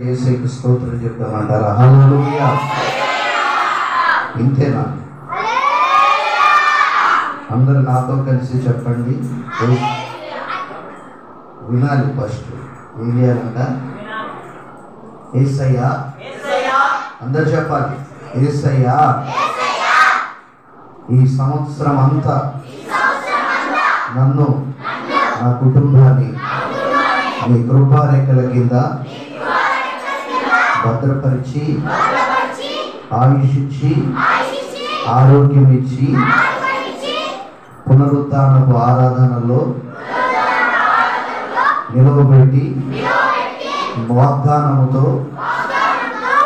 యేసుకి స్తోత్రం చెప్తామంటారా? హల్లెలూయా. ఇంతేనా? అందరూ నాతో కలిసి చెప్పండి. వినాలి. ఫస్ట్ ఏం చేయాలంట? యేసయ్యా. అందరు చెప్పాలి. యేసయ్యా, ఈ సంవత్సరం అంతా నన్ను, నా కుటుంబాన్ని నీ కృపారేఖల కింద భద్రపరిచి, ఆయుష్ ఇచ్చి, ఆరోగ్యం ఇచ్చి, పునరుత్థానపు ఆరాధనలో నిలవబెట్టి, వాగ్దానముతో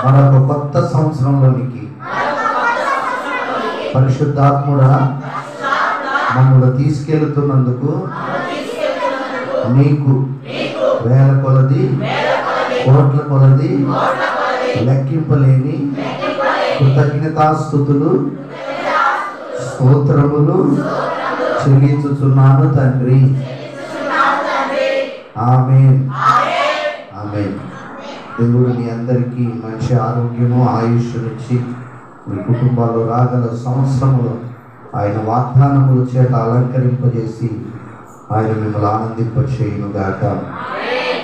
మరొక కొత్త సంవత్సరంలోనికి పరిశుద్ధాత్ముడా మమ్మల్ని తీసుకెళ్తున్నందుకు నీకు వేల కొలది, కోట్ల కొలది, లెక్కింపలేని కృతజ్ఞతాస్తుతులు, స్తోత్రములు చెల్లించుచున్నాను తండ్రి. ఆమేన్. ఆమేన్. దేవుడు మీ అందరికీ మంచి ఆరోగ్యము, ఆయుష్నిచ్చి మీ కుటుంబాల్లో రాగల సంవత్సరములో ఆయన వాగ్దానముల చేత అలంకరింపజేసి ఆయన మిమ్మల్ని ఆనందింపచేయును గాక.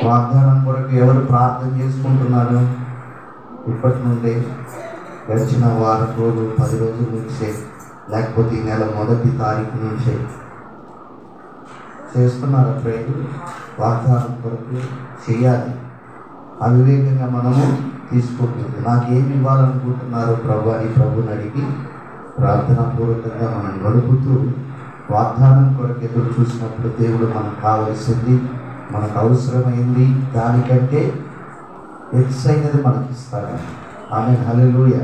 వాగ్దానం కొరకు ఎవరు ప్రార్థన చేసుకుంటున్నారు? ఇప్పటి నుండే గడిచిన వారం రోజులు, 10 రోజుల నుంచే, లేకపోతే ఈ నెల 1వ తారీఖు నుంచే చేస్తున్నారా ప్రేయర్? వాగ్దానం కొరకు చేయాలి. అవివేకంగా మనము తీసుకుంటుంది. నాకేమి ఇవ్వాలనుకుంటున్నారు ప్రభు అని ప్రభుని అడిగి ప్రార్థనాపూర్వకంగా మనం గడుపుతూ వాగ్దానం కొరకు ఎదురు చూసినప్పుడు దేవుడు మనకు కావలసింది, మనకు అవసరమైంది దానికంటే హెచ్చైనది మనకి ఇస్తాడు. ఆమె హల్లెలూయా.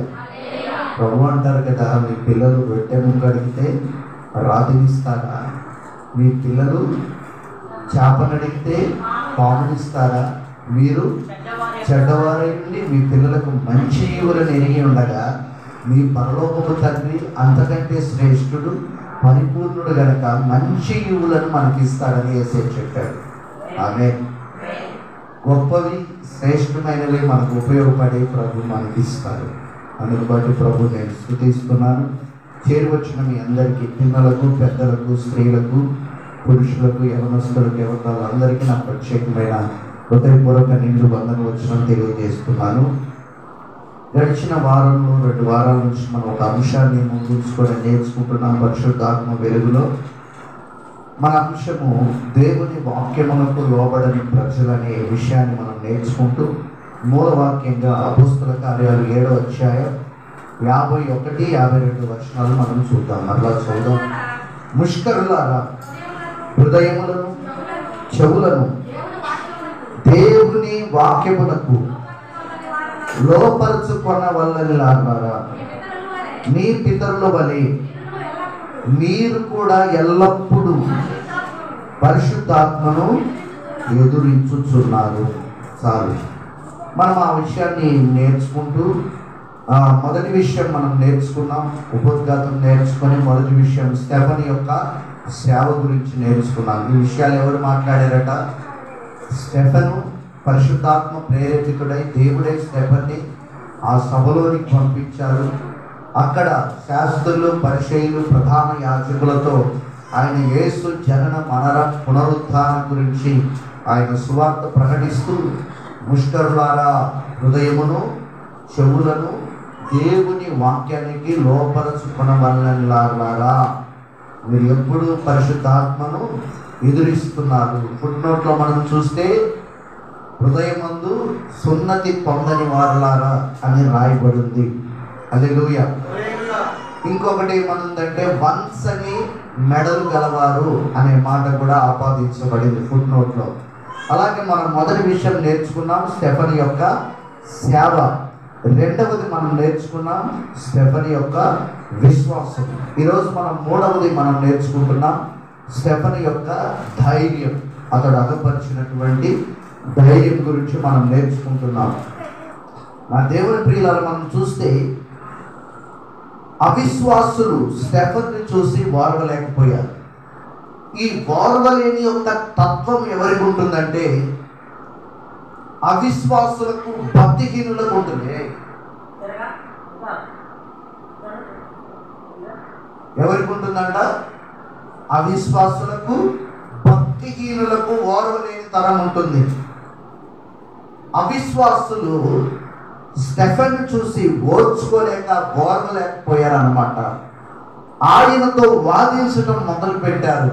ప్రభు అంటారు కదా, మీ పిల్లలు రొట్టె ముక్క అడిగితే రాతినిస్తారా? మీ పిల్లలు చేపను అడిగితే పామునిస్తారా? మీరు చెడ్డవారై నుండి మీ పిల్లలకు మంచి ఈవులను ఎరిగి ఉండగా మీ పరలోకపు తండ్రి అంతకంటే శ్రేష్ఠుడు, పరిపూర్ణుడు గనక మంచి ఈవులను మనకి ఇస్తాడని యేసే చెప్పాడు. ఆమె గొప్పవి, శ్రేష్టమైనవి మనకు ఉపయోగపడే ప్రభు మనకి ఇస్తారు. అందుకు బట్టి ప్రభు నేను స్తుతిస్తున్నాను. చేరువచ్చిన మీ అందరికీ, పిల్లలకు, పెద్దలకు, స్త్రీలకు, పురుషులకు, యవనస్తులకు, యవనాలందరికీ నా ప్రత్యేకమైన హృదయపూర్వక నిండు బంధన వచ్చిన తెలియజేస్తున్నాను. గడిచిన వారంలో 2 వారాల నుంచి మనం ఒక అంశాన్ని ముందుకొని నేర్చుకుంటున్నాం. పరిశుద్ధాత్మ వెలుగులో మన అంశము దేవుని వాక్యములకు లోబడని ప్రజలనే విషయాన్ని మనం నేర్చుకుంటూ మూలవాక్యంగా అపోస్తల కార్యాలు 7వ అధ్యాయం 51, 52 వచనాలు మనం చూద్దాం. మరలా చూద్దాం. ముష్కరులారా, హృదయములను, చెవులను దేవుని వాక్యమునకు లోపరుచుకొన వల్లలారా, మీ పితరుల వలె మీరు కూడా ఎల్లప్పుడూ పరిశుద్ధాత్మను ఎదురించుచున్నారు. చాలు. మనం ఆ విషయాన్ని నేర్చుకుంటూ మొదటి విషయం మనం నేర్చుకున్నాం. ఉపోద్ఘాతం నేర్చుకొని మొదటి విషయం స్టెఫనీ యొక్క సేవ గురించి నేర్చుకున్నాం. ఈ విషయాలు ఎవరు మాట్లాడారట? స్టెఫను పరిశుద్ధాత్మ ప్రేరేపితుడై దేవుడే స్టెఫన్ని ఆ సభలోనికి పంపించారు. అక్కడ శాస్త్రులు, పరిచయులు, ప్రధాన యాజకులతో ఆయన యేసు జనన, మరణ, పునరుత్థానం గురించి ఆయన సువార్త ప్రకటిస్తూ, ముష్కరులారా, హృదయమును, చెవులను దేవుని వాక్యానికి లోపరుచుకొన వల్లలారా, మీరు ఎప్పుడు పరిశుద్ధాత్మను ఎదురిస్తున్నారు. ఫుట్నోట్లో మనం చూస్తే హృదయమందు సున్నతి పొందని వారలారా అని రాయబడింది. హల్లెలూయా. ఇంకొకటి ఏమనుందంటే వన్స్ అని మెడలు గలవారు అనే మాట కూడా ఆపాదించబడింది ఫుట్నోట్లో. అలాగే మనం మొదటి విషయం నేర్చుకున్నాం స్టెఫనీ యొక్క సేవ. రెండవది మనం నేర్చుకున్నాం స్టెఫనీ యొక్క విశ్వాసం. ఈరోజు మనం మూడవది మనం నేర్చుకుంటున్నాం స్టెఫనీ యొక్క ధైర్యం. అతడు అగపరిచినటువంటి ధైర్యం గురించి మనం నేర్చుకుంటున్నాం. నా దేవుని ప్రియులారా, మనం చూస్తే అవిశ్వాసులు స్టెఫన్ని చూసి ఓర్వలేకపోయారు. ఈ ఓర్వలేని యొక్క తత్వం ఎవరికి ఉంటుందంటే అవిశ్వాసులకు భక్తిహీనులకు ఉంటుంది. ఎవరికి ఉంటుందంట? అవిశ్వాసులకు భక్తిహీనులకు ఓర్వలేని తరం ఉంటుంది. అవిశ్వాసులు స్టెఫెన్ చూసి ఓర్చుకోలేక ఓర్వలేకపోయారన్నమాట. ఆయనతో వాదించడం మొదలు పెట్టారు,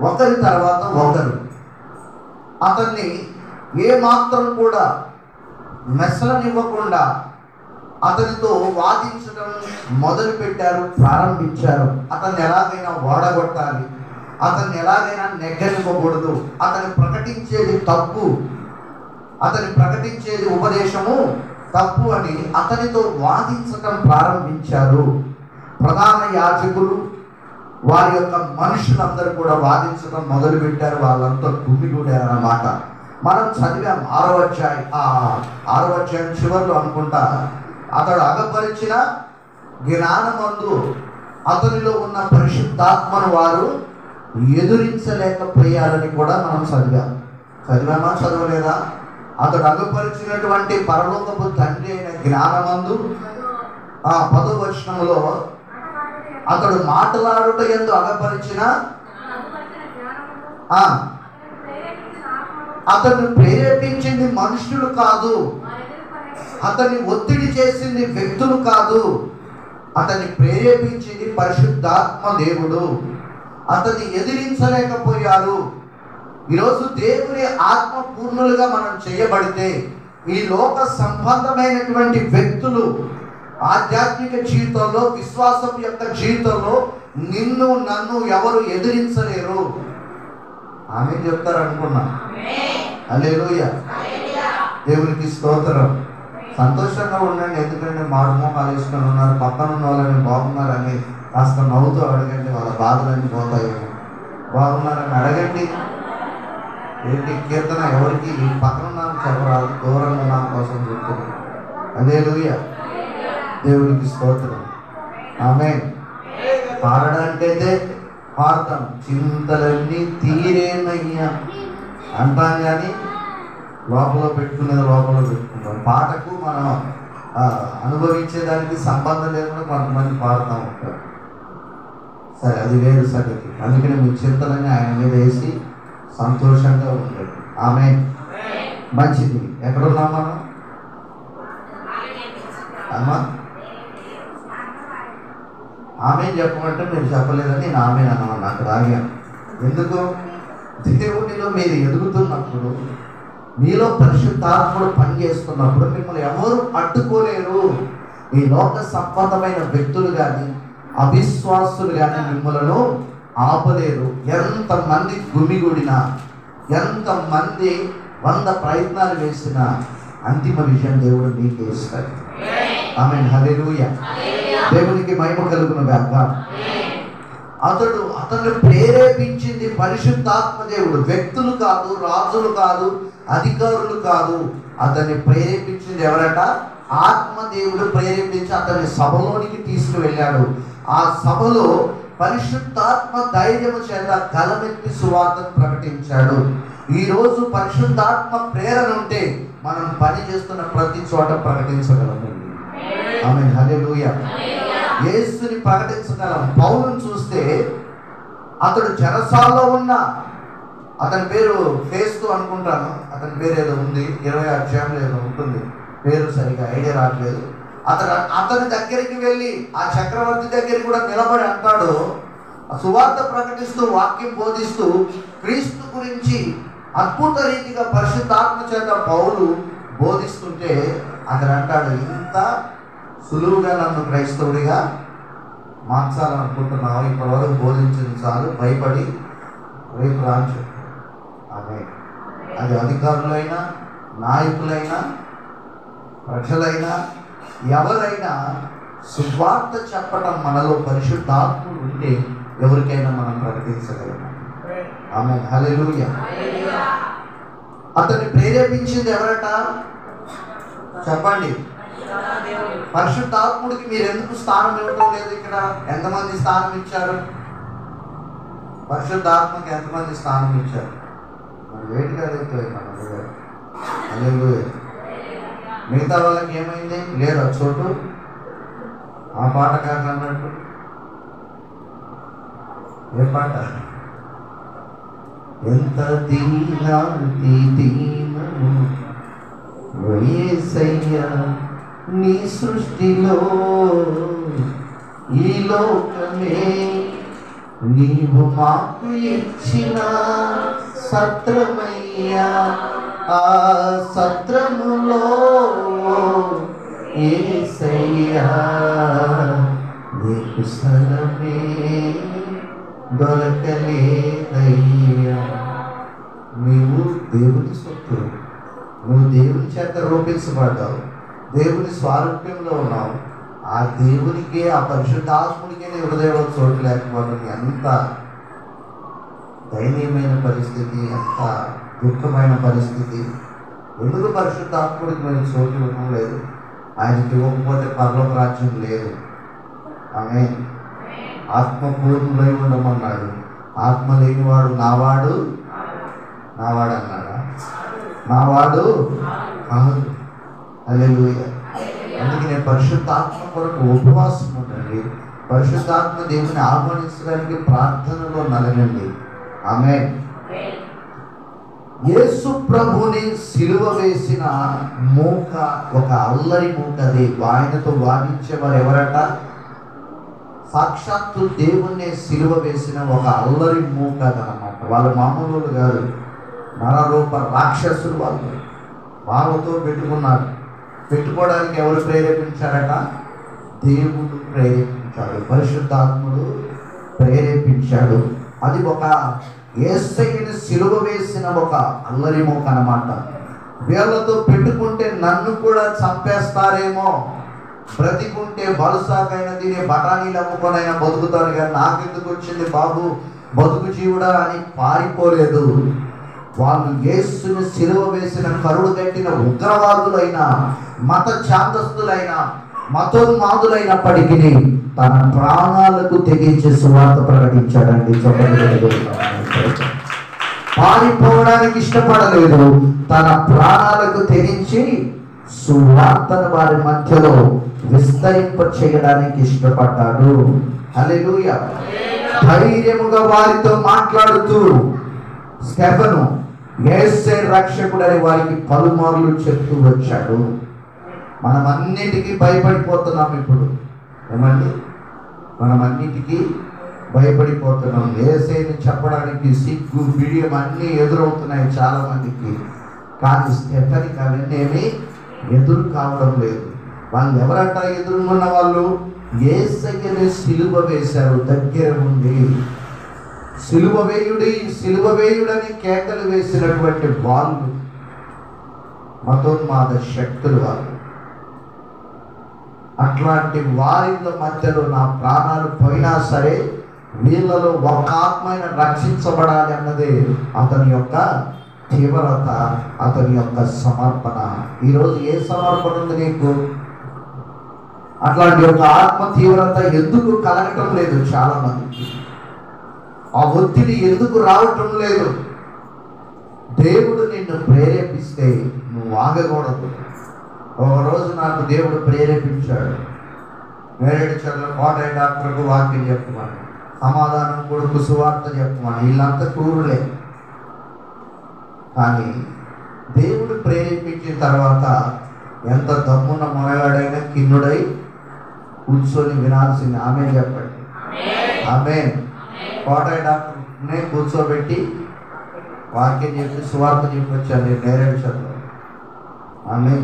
ఒకరి తర్వాత ఒకరు. అతన్ని ఏమాత్రం కూడా మెసలనివ్వకుండా అతనితో వాదించడం మొదలు పెట్టారు, ప్రారంభించారు. అతన్ని ఎలాగైనా ఓడగొట్టాలి, అతన్ని ఎలాగైనా నెగ్గనివ్వకూడదు, అతను ప్రకటించేది తప్పు, అతని ప్రకటించేది ఉపదేశము తప్పు అని అతనితో వాదించడం ప్రారంభించారు. ప్రధాన యాజకులు వారి యొక్క మనుషులందరూ కూడా వాదించడం మొదలుపెట్టారు. వాళ్ళంతా గుమిగూడారన్నమాట. మనం చదివాం 6వ అధ్యాయం చివరిలో అనుకుంటా, అతడు అగపరిచిన జ్ఞానమందు అతనిలో ఉన్న పరిశుద్ధాత్మను వారు ఎదురించలేకపోయారని కూడా మనం చదివామా చదవలేదా? అతడు అగపరిచినటువంటి పరలోకపు తండ్రి అయిన జ్ఞానమందు 10వ వచనంలో అతడు మాట్లాడుట యందు అగపరిచిన అతను ప్రేరేపించింది మనుషులు కాదు, అతన్ని ఒత్తిడి చేసింది వ్యక్తులు కాదు, అతన్ని ప్రేరేపించింది పరిశుద్ధాత్మ దేవుడు. అతన్ని ఎదిరించలేకపోయారు. ఈరోజు దేవుని ఆత్మ పూర్ణులుగా మనం చేయబడితే ఈ లోక సంబంధమైనటువంటి వ్యక్తులు ఆధ్యాత్మిక జీవితంలో, విశ్వాసం యొక్క జీవితంలో నిన్ను నన్ను ఎవరు ఎదిరించలేరు. ఆమె చెప్తారు అనుకున్నా. హల్లెలూయా, దేవునికి స్తోత్రం. సంతోషంగా ఉండండి, ఎందుకంటే మారుమోహాలు వేసుకొని ఉన్నారు, పక్కన ఉన్న వాళ్ళని బాగున్నారని కాస్త నవ్వుతూ అడగండి, వాళ్ళ బాధలన్నీ పోతాయి. బాగున్నారని అడగండి. ఏంటి కీర్తన ఎవరికి పక్కన ఉన్నాను చెప్పరాదు, దూరంగా ఉన్నాం కోసం చెప్తున్నాను. హల్లెలూయా, దేవునికి స్తోత్రం. ఆమేన్. పాడడానికైతే పాడతాం, చింతలన్నీ తీరేనయ్యా అంటాం, కానీ లోపల పెట్టుకునేది లోపల పెట్టుకుంటాం. పాటకు మనం అనుభవించేదానికి సంబంధం లేకుండా కొంతమంది పాడుతూ ఉంటారు. సరే, అది వేరు సంగతి. అందుకని మీ చింతలన్నీ ఆయన మీద వేసి సంతోషంగా ఉంటాడు. ఆమేన్. మంచిది. ఎక్కడున్నాం మనం? అమ్మా ఆమెన్ చెప్పమంటే మీరు చెప్పలేదని నేను ఆమెన్ అన్నాను. నాకు రాగాను. ఎందుకు? దేవునిలో మీరు ఎదుగుతున్నప్పుడు, మీలో పరిశుద్ధాత్ముడు పనిచేస్తున్నప్పుడు మిమ్మల్ని ఎవరు అడ్డుకోలేరు. ఈ లోక సంబంధమైన వ్యక్తులు కానీ అవిశ్వాసులు కానీ మిమ్మలను ఆపలేరు. ఎంతమంది గుమిగూడినా, ఎంతమంది 100 ప్రయత్నాలు వేసినా అంతిమ విషయం దేవుడు మీకే ఇస్తాడు. ఆమేన్. హల్లెలూయా, దేవునికి మహిమ కలుగును గాక. అతను ప్రేరేపించింది పరిశుద్ధాత్మ దేవుడు, వ్యక్తులు కాదు, రాజులు కాదు, అధికారులు కాదు. అతన్ని ప్రేరేపించింది ఎవరట? ఆత్మదేవుడు ప్రేరేపించి అతన్ని సభలోనికి తీసుకువెళ్ళాడు. ఆ సభలో పరిశుద్ధాత్మ ధైర్యము చేత గలమెత్తి సువార్తను ప్రకటించాడు. ఈరోజు పరిశుద్ధాత్మ ప్రేరణ ఉంటే మనం పని చేస్తున్న ప్రతి చోట ప్రకటించగలము. ఆమేన్. హల్లెలూయా, యేసుని ప్రకటించగలం. పౌలుని చూస్తే అతడు చెరసాలలో ఉన్న, అతని పేరు ఫేస్తు అనుకుంటాను, అతని పేరు ఏదో ఉంది, 20వ అధ్యాయంలో ఏదో ఉంటుంది, పేరు సరిగా ఐడియా రావట్లేదు. అతని దగ్గరికి వెళ్ళి ఆ చక్రవర్తి దగ్గరికి కూడా నిలబడి అంటాడు, సువార్త ప్రకటిస్తూ వాక్యం బోధిస్తూ క్రీస్తు గురించి అద్భుత రీతిగా పరిశుద్ధాత్మ చేత పౌలు బోధిస్తుంటే అతను అంటాడు, ఇంత సులువుగా నన్ను క్రైస్తవుడిగా మార్చాలనుకుంటున్నావు, ఇప్పటివరకు బోధించింది చాలు, భయపడి రేపు రాజు. ఆమె అది అధికారులైనా, నాయకులైనా, ప్రజలైనా, ఎవరైనా సువార్త చెప్పటం మనలో పరిశుద్ధాత్ముడు ఉంటే ఎవరికైనా మనం ప్రకటించగలము. ఆమేన్. హల్లెలూయా. అతన్ని ప్రేరేపించింది ఎవరట? చెప్పండి. పరిశుద్ధాత్ముడికి మీరు ఎందుకు స్థానం ఇవ్వడం లేదు? ఇక్కడ ఎంతమంది స్థానం ఇచ్చారు? పరిశుద్ధాత్మకి ఎంతమంది స్థానం ఇచ్చారు? మరి వేటిగా హల్లెలూయా. మిగతా వాళ్ళకి ఏమైంది? లేదా చోటు ఆ పాట కాకన్నట్టు ఏ పాట? ఎంత దీనాతి దీనము యేసయ్యా నీ సృష్టిలో, ఈ లోకమే నీవు మాకు ఇచ్చిన సత్రమయ్యా. ఆ సత్రములో యేసయ్యా నీకు స్థలమే దొరకలేదయ్యా. నీవు దేవుని సొత్తు, నువ్వు దేవుని చేత రూపించబడ్డావు, దేవుని స్వారూప్యంలో ఉన్నావు. ఆ దేవునికే, ఆ పరిశుద్ధాత్ముడికే నీ హృదయంలో చోటు లేకపోవడం ఎంత దయనీయమైన పరిస్థితి, ఎంత దుఃఖమైన పరిస్థితి. ఎందుకు పరిశుద్ధాత్ముడికి మీరు చోటు ఇవ్వడం లేదు? ఆయనకి ఇవ్వకపోతే పరలోక రాజ్యం లేదు. ఆమె ఆత్మపూర్ణులై ఉండమన్నాడు. ఆత్మ లేనివాడు నావాడు అన్నాడా? నావాడు కాదు. హల్లెలూయా. అందుకనే పరిశుద్ధాత్మ కొరకు ఉపవాసం ఉండండి. పరిశుద్ధాత్మ దేవుని ఆహ్వానించడానికి ప్రార్థనలో నలగండి. ఆమేన్. యేసు ప్రభుని సిలువ వేసిన మూక ఒక అల్లరి మూకది. ఆయనతో వాదించేవారు ఎవరట? సాక్షాత్తు దేవుణ్ణి సిలువ వేసిన ఒక అల్లరి మూకదనమాట. వాళ్ళు మామూలు గారు, నరరూప రాక్షసులు. వాళ్ళతో పెట్టుకున్నారు. పెట్టుకోవడానికి ఎవరు ప్రేరేపించారట? దేవుడు ప్రేరేపించాడు, పరిశుద్ధాత్ముడు ప్రేరేపించాడు. అది ఒక యేసయ్యని సిలువ వేసిన ఒక అల్లరి మూక అన్నమాట. వీళ్ళతో పెట్టుకుంటే నన్ను కూడా చంపేస్తారేమో, బ్రతికుంటే బలుసాకైనా తినే బఠానీలు అమ్ముకొనైనా బతుకుతాను, కానీ నాకెందుకు వచ్చింది బాబు బతుకు జీవుడా అని పారిపోలేదు. వాళ్ళు యేసుని సిలువ వేసిన కరుడు కట్టిన ఉగ్రవాదులైన, మత ఛాందస్తులైన, మతోన్మాదులైనప్పటికీ తన ప్రాణాలకు తెగించి సువార్త ప్రకటించాడండి. పారిపోవడానికి ఇష్టపడలేదు, తన ప్రాణాలకు తెగించి సువార్తను వారి మధ్యలో విస్తరింప చేయడానికి ఇష్టపడ్డాడు. హల్లెలూయా. ధైర్యముగా వారితో మాట్లాడుతూ స్టెఫను యేసే రక్షకుడని వారికి పలుమార్లు చెప్తూ వచ్చాడు. మనం అన్నిటికీ భయపడిపోతున్నాం ఇప్పుడు. ఏమండి? మనం అన్నిటికీ భయపడిపోతున్నాం. యేసేని చెప్పడానికి సిగ్గు, బిడియం అన్నీ ఎదురవుతున్నాయి చాలా మందికి. కానీ స్టెఫనికి అవన్నీ ఏమీ ఎదురు కావడం లేదు. వాళ్ళు ఎవరంట ఎదురున్న వాళ్ళు? యేసయ్యని సిలువ వేశారు దగ్గర ఉండి. సిలువ వేయుడని కేకలు వేసినటువంటి వాళ్ళు మతోన్మాద శక్తులు వాళ్ళు. అట్లాంటి వారిల మధ్యలో నా ప్రాణాలు పోయినా సరే వీళ్ళలో ఒక ఆత్మైన రక్షించబడాలి అన్నదే అతని యొక్క తీవ్రత, అతని యొక్క సమర్పణ. ఈరోజు ఏ సమర్పణ ఉంది నీకు? అట్లాంటి ఒక ఆత్మ తీవ్రత ఎందుకు కలగటం లేదు చాలా మందికి? ఆ ఒత్తిడి ఎందుకు రావటం లేదు? దేవుడు నిన్ను ప్రేరేపిస్తే నువ్వు ఆగకూడదు. ఒకరోజు నాకు దేవుడు ప్రేరేపించాడు. నేరేడుచర్ల కోటయ్య డాక్టర్కు వాక్యం చెప్పమని, సమాధానం కొడుకు సువార్త చెప్పమని. వీళ్ళంతా క్రూరులే. కానీ దేవుడు ప్రేరేపించిన తర్వాత ఎంత దమ్మున్న మొనగాడైనా కిన్నుడై కూర్చొని వినాల్సింది. ఆమె చెప్పండి. ఆమె కోటయ్య డాక్టర్నే కూర్చోబెట్టి వాక్యం చెప్పి సువార్త చెప్పొచ్చాను నేరేడుచర్ల. ఆమె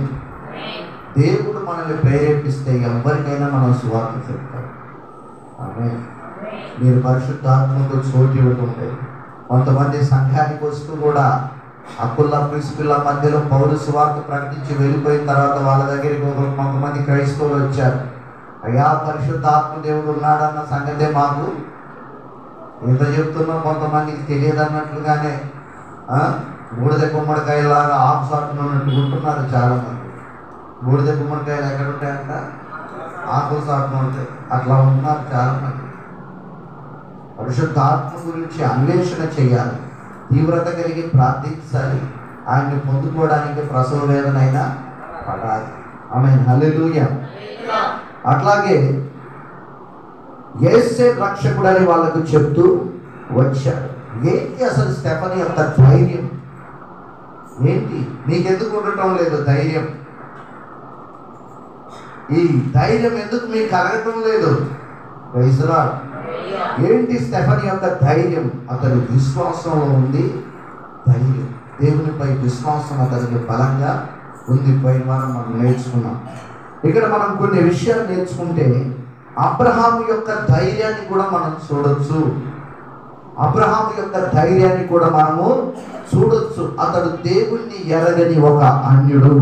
దేవుడు మనల్ని ప్రేరేపిస్తే ఎవరికైనా మనం సువార్త చెప్తాం. ఆమె మీరు పరిశుద్ధాత్మకు చోటు ఇవ్వటం లేదు. కొంతమంది సంఘానికి వస్తూ కూడా అక్కుల్లా ప్రిస్పిల్ల మధ్యలో పౌరు సువార్త ప్రకటించి వెళ్ళిపోయిన తర్వాత వాళ్ళ దగ్గరికి కొంతమంది క్రైస్తవులు వచ్చారు. అయ్యా పరిశుద్ధాత్మ దేవుడు ఉన్నాడన్న సంగతే మాకు ఎంత చెప్తున్నా కొంతమందికి తెలియదు అన్నట్లుగానే బూడిద గుమ్మడికాయలాగా ఆకు సాటును ఉన్నట్టు ఉంటున్నారు చాలామంది. బూడిద గుమ్మడికాయలు ఎక్కడ ఉంటాయంట? ఆకులు సాటును ఉంటాయి. అట్లా ఉంటున్నారు చాలామంది. పరిశుద్ధాత్మ గురించి అన్వేషణ చేయాలి, తీవ్రత కలిగి ప్రార్థించాలి. ఆయన్ని పొందుకోవడానికి ప్రసవ వేదన అయినా పడాలి. ఆమేన్, హల్లెలూయా. అట్లాగే యేసే రక్షకుడని వాళ్ళకు చెప్తూ వచ్చాడు. ఏంటి అసలు స్టెఫనీ యొక్క ధైర్యం ఏంటి? మీకెందుకు ఉండటం లేదు ధైర్యం? ఈ ధైర్యం ఎందుకు మీకు కలగటం లేదు? Praise the lord. ఏంటి స్టెఫనీ యొక్క ధైర్యం? అతని విశ్వాసంలో ఉంది ధైర్యం. దేవునిపై విశ్వాసం అతనికి బలంగా ఉంది. పైన వారం మనం నేర్చుకున్నాం. ఇక్కడ మనం కొన్ని విషయాలు నేర్చుకుంటే అబ్రహాము యొక్క ధైర్యాన్ని కూడా మనం చూడొచ్చు. అబ్రహాము యొక్క ధైర్యాన్ని కూడా మనము చూడొచ్చు. అతడు దేవుణ్ణి ఎరగని ఒక అన్యుడు.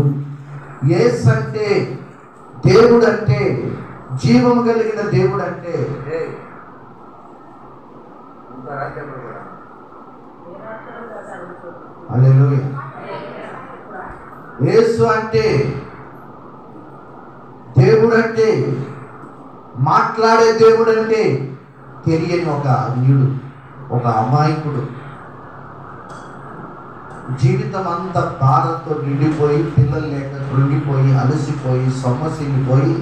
యేసు అంటే దేవుడు, అంటే జీవము కలిగిన దేవుడు, అంటే హల్లెలూయా. యేసు అంటే దేవుడు, అంటే మాట్లాడే దేవుడు, అంటే తెలియని ఒక అన్యుడు, ఒక అమాయకుడు. జీవితం అంతా భారంతో నిండిపోయి, పిల్లలు లేక కృంగిపోయి, అలసిపోయి, సొమ్మసిల్లిపోయి,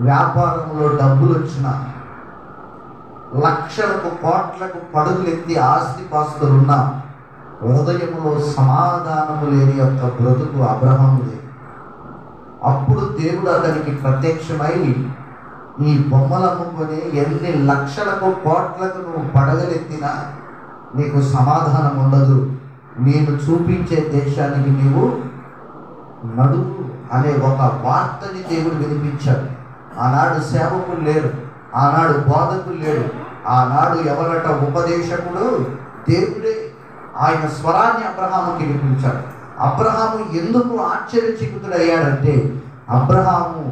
వ్యాపారంలో డబ్బులు వచ్చిన లక్షలకు కోట్లకు పడుగులెత్తి ఆస్తిపాస్తులు ఉన్న హృదయంలో సమాధానము లేని యొక్క బ్రతుకు అబ్రహాముదే. అప్పుడు దేవుడు అతనికి ప్రత్యక్షమై, ఈ బొమ్మలు అమ్ముకొని ఎన్ని లక్షలకు కోట్లకు నువ్వు పడగలెత్తినా నీకు సమాధానం ఉండదు, నేను చూపించే దేశానికి నీవు నడువు అనే ఒక వార్తని దేవుడు వినిపించాడు. ఆనాడు సేవకులు లేరు, ఆనాడు బోధకులు లేరు, ఆనాడు ఎవరట ఉపదేశకుడు దేవుడే. ఆయన స్వరాన్ని అబ్రహాముకి వినిపించాడు. అబ్రహాము ఎందుకు ఆశ్చర్యచకితుడయ్యాడంటే అబ్రహాము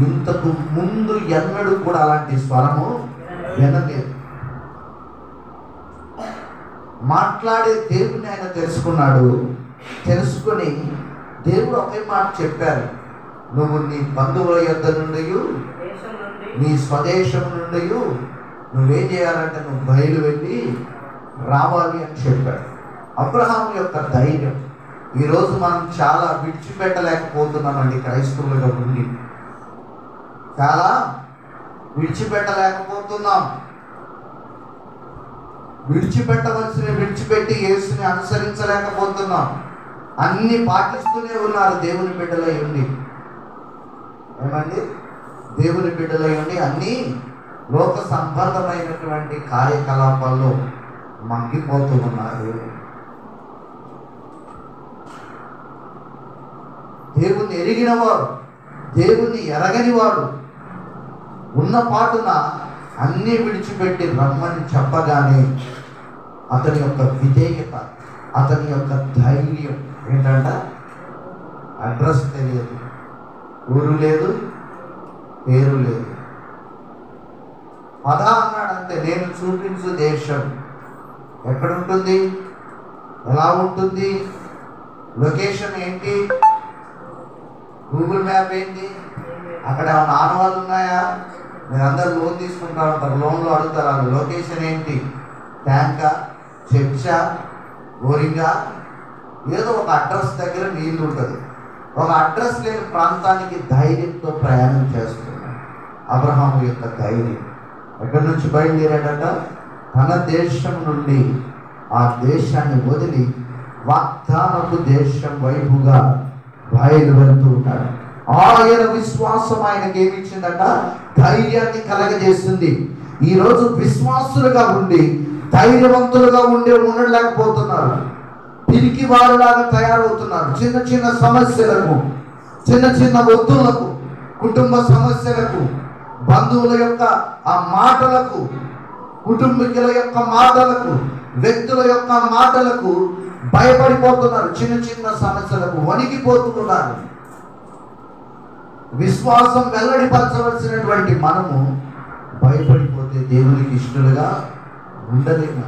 ఇంతకు ముందు ఎన్నడూ కూడా అలాంటి స్వరము వినలేదు. మాట్లాడే దేవుని ఆయన తెలుసుకున్నాడు. తెలుసుకొని దేవుడు ఒకే మాట చెప్పారు, నువ్వు నీ బంధువుల యొద్ద నుండి, నీ స్వదేశం నుండి నువ్వేం చేయాలంటే నువ్వు బయలు వెళ్ళి రావాలి అని చెప్పాడు. అబ్రహాము యొక్క ధైర్యం. ఈరోజు మనం చాలా విడిచిపెట్టలేకపోతున్నామండి. క్రైస్తవులుగా ఉండి చాలా విడిచిపెట్టలేకపోతున్నాం. విడిచిపెట్టవలసిన విడిచిపెట్టి యేసుని అనుసరించలేకపోతున్నాం. అన్ని పాటిస్తూనే ఉన్నారు దేవుని బిడ్డలై ఉండి. ఏమండి? దేవుని బిడ్డలై ఉండి అన్ని లోక సంబంధమైనటువంటి కార్యకలాపాల్లో మగ్గిపోతూ ఉన్నారు. దేవుణ్ణి ఎరిగినవాడు, దేవుణ్ణి ఎరగని వాడు ఉన్న పాటున అన్నీ విడిచిపెట్టి రమ్మని చెప్పగానే అతని యొక్క విధేయత, అతని యొక్క ధైర్యం ఏంటంట, అడ్రస్ తెలియదు, ఊరు లేదు, పేరు లేదు, పద అన్నాడంటే నేను చూపించు దేశం ఎక్కడుంటుంది, ఎలా ఉంటుంది, లొకేషన్ ఏంటి, గూగుల్ మ్యాప్ ఏంటి, అక్కడ ఏమైనా ఆనవాళ్ళు ఉన్నాయా, మీరందరూ లోన్ తీసుకుంటా ఉంటారు, లోన్లో అడుగుతారు వాళ్ళు లొకేషన్ ఏంటి, ట్యాంకా, చర్చా, బోరింగా, ఏదో ఒక అడ్రస్ దగ్గర నీళ్ళు ఉంటుంది. ఒక అడ్రస్ లేని ప్రాంతానికి ధైర్యంతో ప్రయాణం చేస్తున్నాడు అబ్రహాము యొక్క ధైర్యం. ఎక్కడి నుంచి బయలుదేరాడట, తన దేశం నుండి ఆ దేశాన్ని వదిలి వాగ్దానపు దేశం వైపుగా బయలువెళ్తూ ఉన్నాడు. ఆయన విశ్వాసం ఆయనకి ఏమిచ్చిందట, ధైర్యాన్ని కలగజేస్తుంది. ఈరోజు విశ్వాసులుగా ఉండి ధైర్యవంతులుగా ఉండలేకపోతున్నారు. పిరికి వారులాగా తయారవుతున్నారు. చిన్న చిన్న సమస్యలకు, చిన్న చిన్న ఒత్తులకు, కుటుంబ సమస్యలకు, బంధువుల యొక్క ఆ మాటలకు, కుటుంబీకుల యొక్క మాటలకు, వ్యక్తుల యొక్క మాటలకు భయపడిపోతున్నారు. చిన్న చిన్న సమస్యలకు వణికిపోతున్నారు. విశ్వాసం వెల్లడిపరచవలసినటువంటి మనము భయపడిపోతే దేవునికి ఇష్టలుగా ఉండలేము.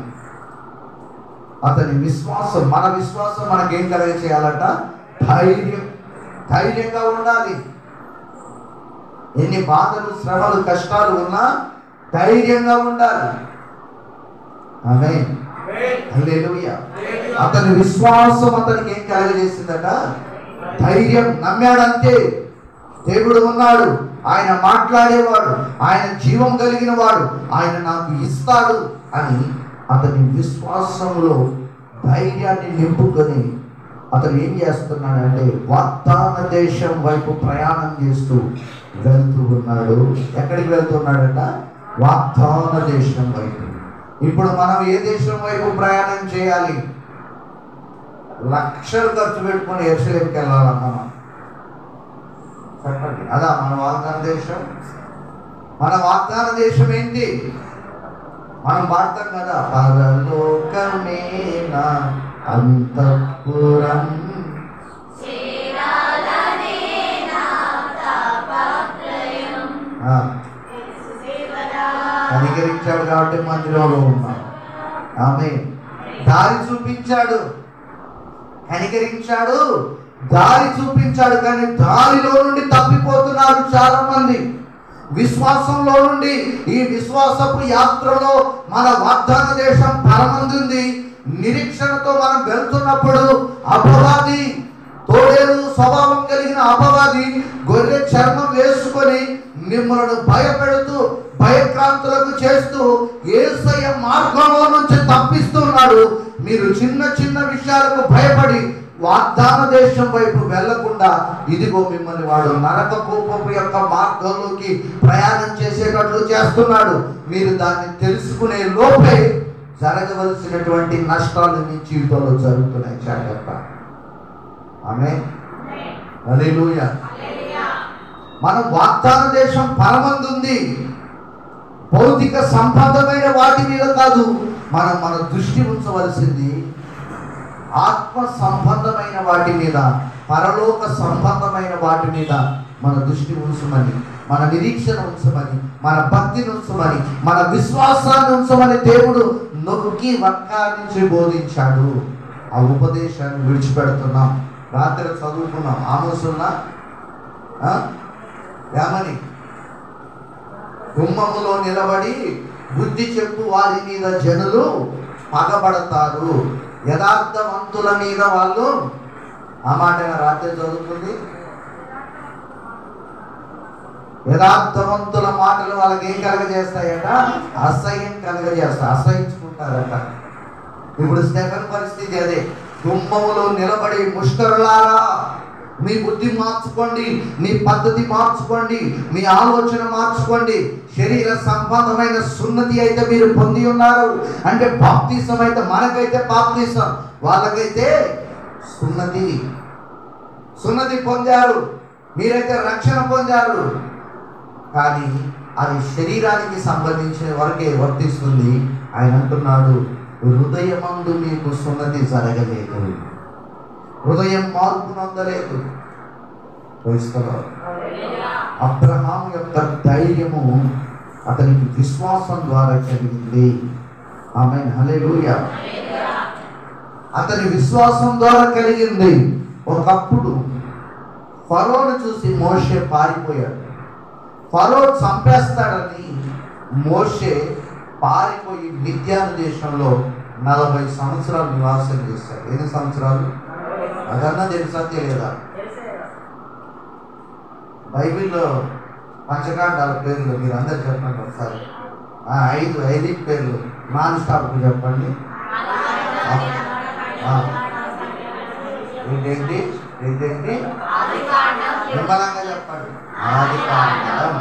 అతని విశ్వాసం, మన విశ్వాసం మనకేం కలిగ చేయాలంట, ధైర్యంగా ఉండాలి. ఎన్ని బాధలు, శ్రమలు, కష్టాలు ఉన్నా ధైర్యంగా ఉండాలి. ఆమేన్. హల్లెలూయా. అతని విశ్వాసం అతనికి ఏం కలగజేసిందట? ధైర్యం. నమ్మాడంతే. దేవుడు ఉన్నాడు, ఆయన మాట్లాడేవాడు, ఆయన జీవం కలిగిన వాడు, ఆయన నాకు ఇస్తాడు అని అతని విశ్వాసంలో ధైర్యాన్ని నింపుకొని అతను ఏం చేస్తున్నాడంటే వాగ్దాన దేశం వైపు ప్రయాణం చేస్తూ వెళ్తూ ఉన్నాడు. ఎక్కడికి వెళ్తున్నాడట? వాగ్దాన దేశం వైపు. ఇప్పుడు మనం ఏ దేశం వైపు ప్రయాణం చేయాలి? లక్షలు ఖర్చు పెట్టుకొని యెరూషలేముకి వెళ్ళాలన్నా చెప్పండి. అదా మన వాగ్దాన దేశం? మన వాగ్దాన దేశం ఏంటి? మనం పాడతాం కదా, పరలోకమే నా అంతఃపురం, కనికరించాడు కాబట్టి మధ్యలో ఉన్నాం. ఆమె దారి చూపించాడు, కనికరించాడు, దారి చూపించాడు. కానీ దారిలో నుండి తప్పిపోతున్నారు చాలా మంది. విశ్వాసంలో నుండి, ఈ విశ్వాసపు యాత్రలో మన వాగ్దాన దేశం పరమందుంది. నిరీక్షణతో మనం వెళ్తున్నప్పుడు అపవాది, తోడేలు స్వభావం కలిగిన అపవాది గొర్రె చర్మం వేసుకొని మిమ్మల్ని భయపెడుతూ భయక్రాంతులకు చేస్తూ యేసయ్య మార్గంలో నుంచి తప్పిస్తున్నాడు. మీరు చిన్న చిన్న విషయాలకు భయపడి వాగ్దాన దేశం వైపు వెళ్లకుండా ఇదిగో మిమ్మల్ని వాడు నరక కూపపు యొక్క మార్గంలోకి ప్రయాణం చేసేటట్లు చేస్తున్నాడు. మీరు దాన్ని తెలుసుకునే లోపే జరగవలసినటువంటి నష్టాలు మీ జీవితంలో జరుగుతున్నాయి. జాగ్రత్త. ఆమేన్. హల్లెలూయా. మన వాగ్దాన దేశం పరమందుంది. భౌతిక సంబంధమైన వాటి మీద కాదు మన దృష్టి ఉంచవలసింది ఆత్మ సంబంధమైన వాటి మీద, పరలోక సంబంధమైన వాటి మీద మన దృష్టి ఉంచమని, మన నిరీక్షణ ఉంచమని, మన భక్తిని ఉంచమని, మన విశ్వాసాన్ని ఉంచమని దేవుడు నొక్కి వక్కారించి బోధించాడు. ఆ ఉపదేశాన్ని విడిచిపెడుతున్నాం. రాత్రి చదువుకున్నాం. ఆమోసున్నా ఏమని? గుమ్మములో నిలబడి బుద్ధి చెప్పు వారి మీద జనులు పగబడతారు, యథార్థవంతుల మీద వాళ్ళు. ఆ మాట రాత్రి చదువుతుంది. యథార్థవంతుల మాటలు వాళ్ళకి ఏం కలగజేస్తాయట? అసహ్యం కలగజేస్తాయి, అసహించుకుంటారట. ఇప్పుడు స్టెఫెన్ పరిస్థితి అదే. గుమ్మములో నిలబడి ముష్కరులారా, మీ బుద్ధి మార్చుకోండి, మీ పద్ధతి మార్చుకోండి, మీ ఆలోచన మార్చుకోండి. శరీర సంబంధమైన సున్నతి అయితే మీరు పొంది ఉన్నారు. అంటే బాప్తిసం అయితే, మనకైతే బాప్తిసం, వాళ్ళకైతే సున్నతి పొందారు. మీరైతే రక్షణ పొందారు. కానీ అది శరీరానికి సంబంధించిన వరకే వర్తిస్తుంది. ఆయన అంటున్నాడు, హృదయమందు మీకు సున్నతి జరగలేదు, హృదయం మార్పు నొందలేదు. అబ్రహాం యొక్క ధైర్యము అతనికి విశ్వాసం ద్వారా కలిగింది. ఆమేన్. హల్లెలూయా. అతని విశ్వాసం ద్వారా కలిగింది. ఒకప్పుడు ఫరోను చూసి మోషే పారిపోయాడు. ఫరో చంపేస్తాడని మోషే పారిపోయి మిద్యాను దేశంలో 40 సంవత్సరాలు నివాసం చేశాడు. ఎన్ని సంవత్సరాలు? అదన్నా తెలుసా తెలియదా? బైబిల్లో పంచకాండాల పేర్లు మీరు అందరు చెప్పండి ఒకసారి. 5 పేర్లు నాన్ స్టాప్ చెప్పండి. ఏంటేంటి విమలంగా చెప్పండి. ఆదికాండం,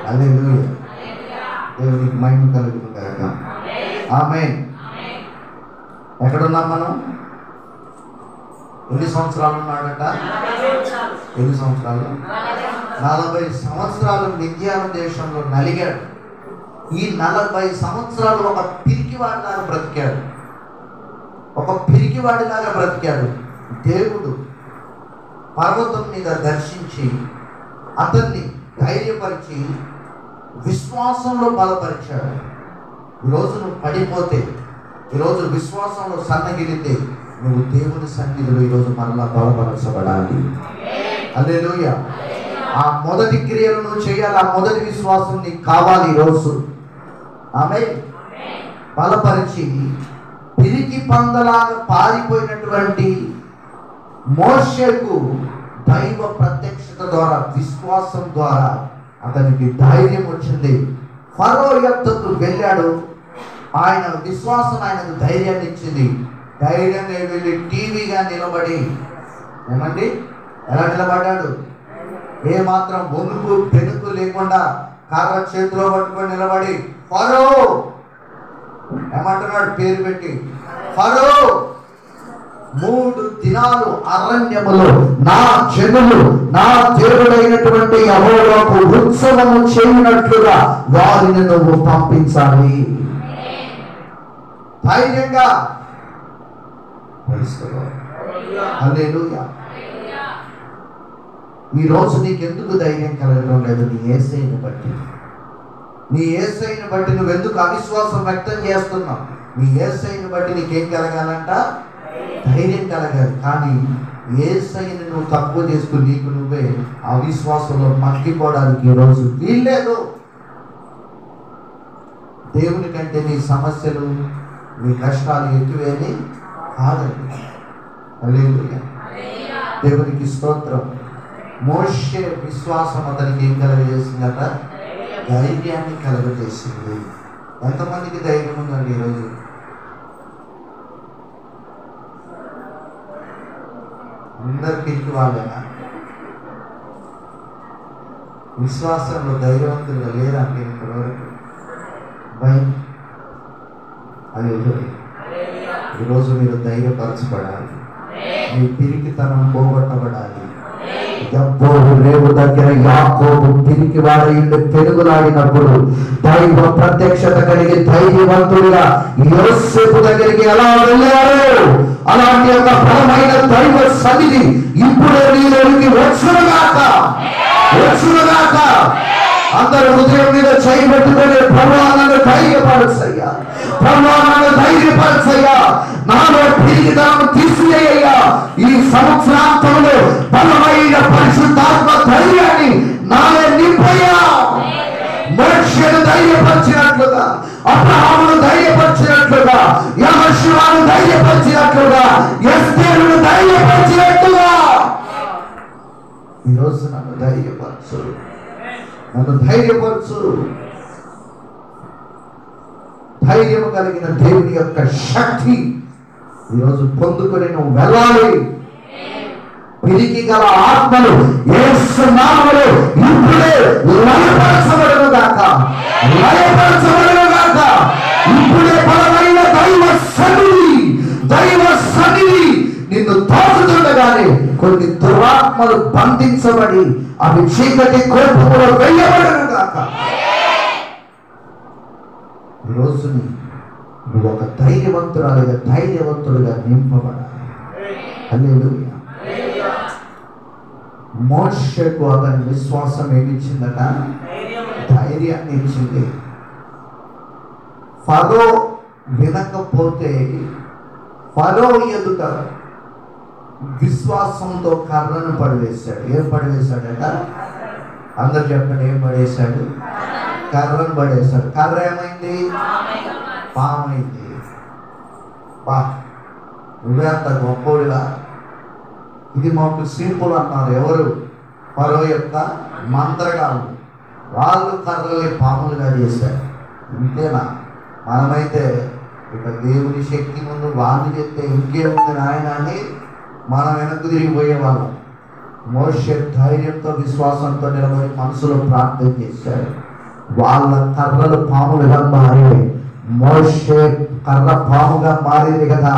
హల్లెలూయా. దేవునికి మహిమ కలుగును గాక. ఆమేన్. ఎక్కడున్నాం మనం? ఎన్ని సంవత్సరాలు ఉన్నాడట? ఎన్ని సంవత్సరాలు? 40 సంవత్సరాలు మిద్యాను దేశంలో నలిగాడు. ఈ 40 సంవత్సరాలు ఒక పిరికివాడిలాగా బ్రతికాడు. దేవుడు పర్వతం మీద దర్శించి అతన్ని ధైర్యపరిచి విశ్వాసంలో బలపరిచాడు. ఈరోజు నువ్వు పడిపోతే, ఈరోజు విశ్వాసంలో సన్నగిలితే, నువ్వు దేవుని సన్నిధిలో ఈరోజు మరలా బలపరచబడాలి. హల్లెలూయా. ఆ మొదటి క్రియలు నువ్వు చేయాలి. ఆ మొదటి విశ్వాసం నీకు కావాలి ఈరోజు. ఆమేన్. బలపరిచి పిరికి పందలాగా పారిపోయినటువంటి మోషేకు దైవ ప్రత్యక్షత ద్వారా, విశ్వాసం ద్వారా అతనికి ధైర్యం వచ్చింది. ఫరో యొద్దకు వెళ్ళాడు. ఆయన విశ్వాసం ఆయనకు ధైర్యాన్ని ఇచ్చింది. ధైర్యంగా వెళ్ళి టీవీగా నిలబడి, ఏమండి ఎలా నిలబడ్డాడు? ఏమాత్రం వణుకు పెనుకు లేకుండా కర్ర చేతిలో పట్టుకొని నిలబడి, ఫరో ఏమంటున్నాడు పేరు పెట్టి, ఫరో 3 దినాలు అరణ్యములో నా జనులు నా దేవుడైనటువంటి యెహోవాకు ఉత్సవము చేయనట్లుగా వారిని నువ్వు పంపించాలి. ధైర్యంగా. హల్లెలూయా. ఈరోజు నీకెందుకు ధైర్యం కలగడం లేదు? నీ యేసయ్యను బట్టి. నీ యేసయ్యను బట్టి నువ్వెందుకు అవిశ్వాసం వ్యక్తం చేస్తున్నావు? నీ యేసయ్యను బట్టి నీకేం కలగాలంట? ధైర్యం కలగాలి. కానీ యేసయ్యను నువ్వు తక్కువ చేసుకుని నీకు నువ్వే అవిశ్వాసంలో మగ్గిపోవడానికి ఈరోజు వీల్లేదు. దేవుని కంటే నీ సమస్యలు, నీ కష్టాలు ఎక్కువేని కాదండి. హల్లెలూయా. దేవునికి స్తోత్రం. మోషే విశ్వాసం అతనికి ఏం కలగజేసిందట? ధైర్యాన్ని కలగజేసింది. ఎంతమందికి ధైర్యం ఉందండి ఈరోజు? అందరికి వాళ్ళేనా? విశ్వాసంలో ధైర్యవంతులుగా లేదంటే ఇప్పటివరకు భయం. అది ఈరోజు మీరు ధైర్యపరచబడాలి. మీ పిరికితనం పోగొట్టబడాలి. యబ్బోరు రేవు దగ్గర యాకోబు పిరికి వారి ఇల్లు పెరుగులాడినప్పుడు దైవ ప్రత్యక్షత కలిగి ధైర్యవంతుడిగా యోసేపు దగ్గరికి ఎలా వెళ్ళారు? అలాంటి ఒక బలమైన దైవ సన్నిధి ఇప్పుడే నీలోకి వచ్చునుగాక, వచ్చునుగాక. అందరూ హృదయం మీద చేయి పెట్టుకుని, ప్రభువా నన్ను ధైర్యపరచయ్యా, ప్రభువా నన్ను ధైర్యపరచయ్యా, నాలో పిరికితనం తీసివేయ్యా. ఈ సంవత్సరాంతంలో బలమైన పరిశుద్ధాత్మ ధైర్యాన్ని నాలో నింపయ్యా. మోషేను ధైర్యపరిచినట్లుగా, అబ్రహామును ధైర్యపరిచినట్లుగా, యెహోషువను ధైర్యపరిచినట్లుగా, ఎస్తేరును ధైర్యపరిచినట్లుగా ఈరోజు నన్ను ధైర్యపరచు, నన్ను ధైర్యపరచు. ధైర్యం కలిగిన దేవుని యొక్క శక్తి ఈరోజు పొందుకొని నువ్వు వెళ్ళాలి. పిరికి గల ఆత్మలు యేసు నామములో ఇప్పుడే లయపరచబడును గాక, లయపరచబడును గాక. ఇప్పుడే బలమైన దైవ సన్నిధి, దైవ సన్నిధి నిన్ను తాకుతుండగానే కొన్ని దురాత్మలు బంధించబడి అవి చీకటి కోపములో వెయ్యబడును గాక. ఈరోజు నువ్వు ఒక ధైర్యవంతురాలుగా, ధైర్యవంతుడుగా నింపబడాలి. హల్లెలూయా. మోషేకు అతని విశ్వాసం ఏమిచ్చిందట? ధైర్యాన్ని ఇచ్చింది. ఫరో వినకపోతే ఫరో ఎదుట విశ్వాసంతో కర్రను పడివేశాడు. ఏం పడివేశాడట? అందరు చెప్పండి, ఏం పడేశాడు? కర్రను పడేశాడు. కర్ర ఏమైంది? పామైంది. బా, నువ్వే అంత గొప్పవిలా. ఇది మాకు సింపుల్ అన్నారు. ఎవరు? ఫరో యొక్క మంత్రగాళ్ళు. వాళ్ళు కర్రల్ని పాములుగా చేశారు. ఇంతేనా? మనమైతే ఇక దేవుని శక్తి ముందు వాళ్ళు చెప్తే ఇంకేముంది నాయన అని మనం వెనక్కు తిరిగిపోయేవాళ్ళం. మోషే ధైర్యంతో, విశ్వాసంతో నిలబడి మనసులో ప్రార్థన చేశాడు. వాళ్ళ కర్రలు పాములుగా మారి, మోషే కర్ర పాముగా మారింది కదా,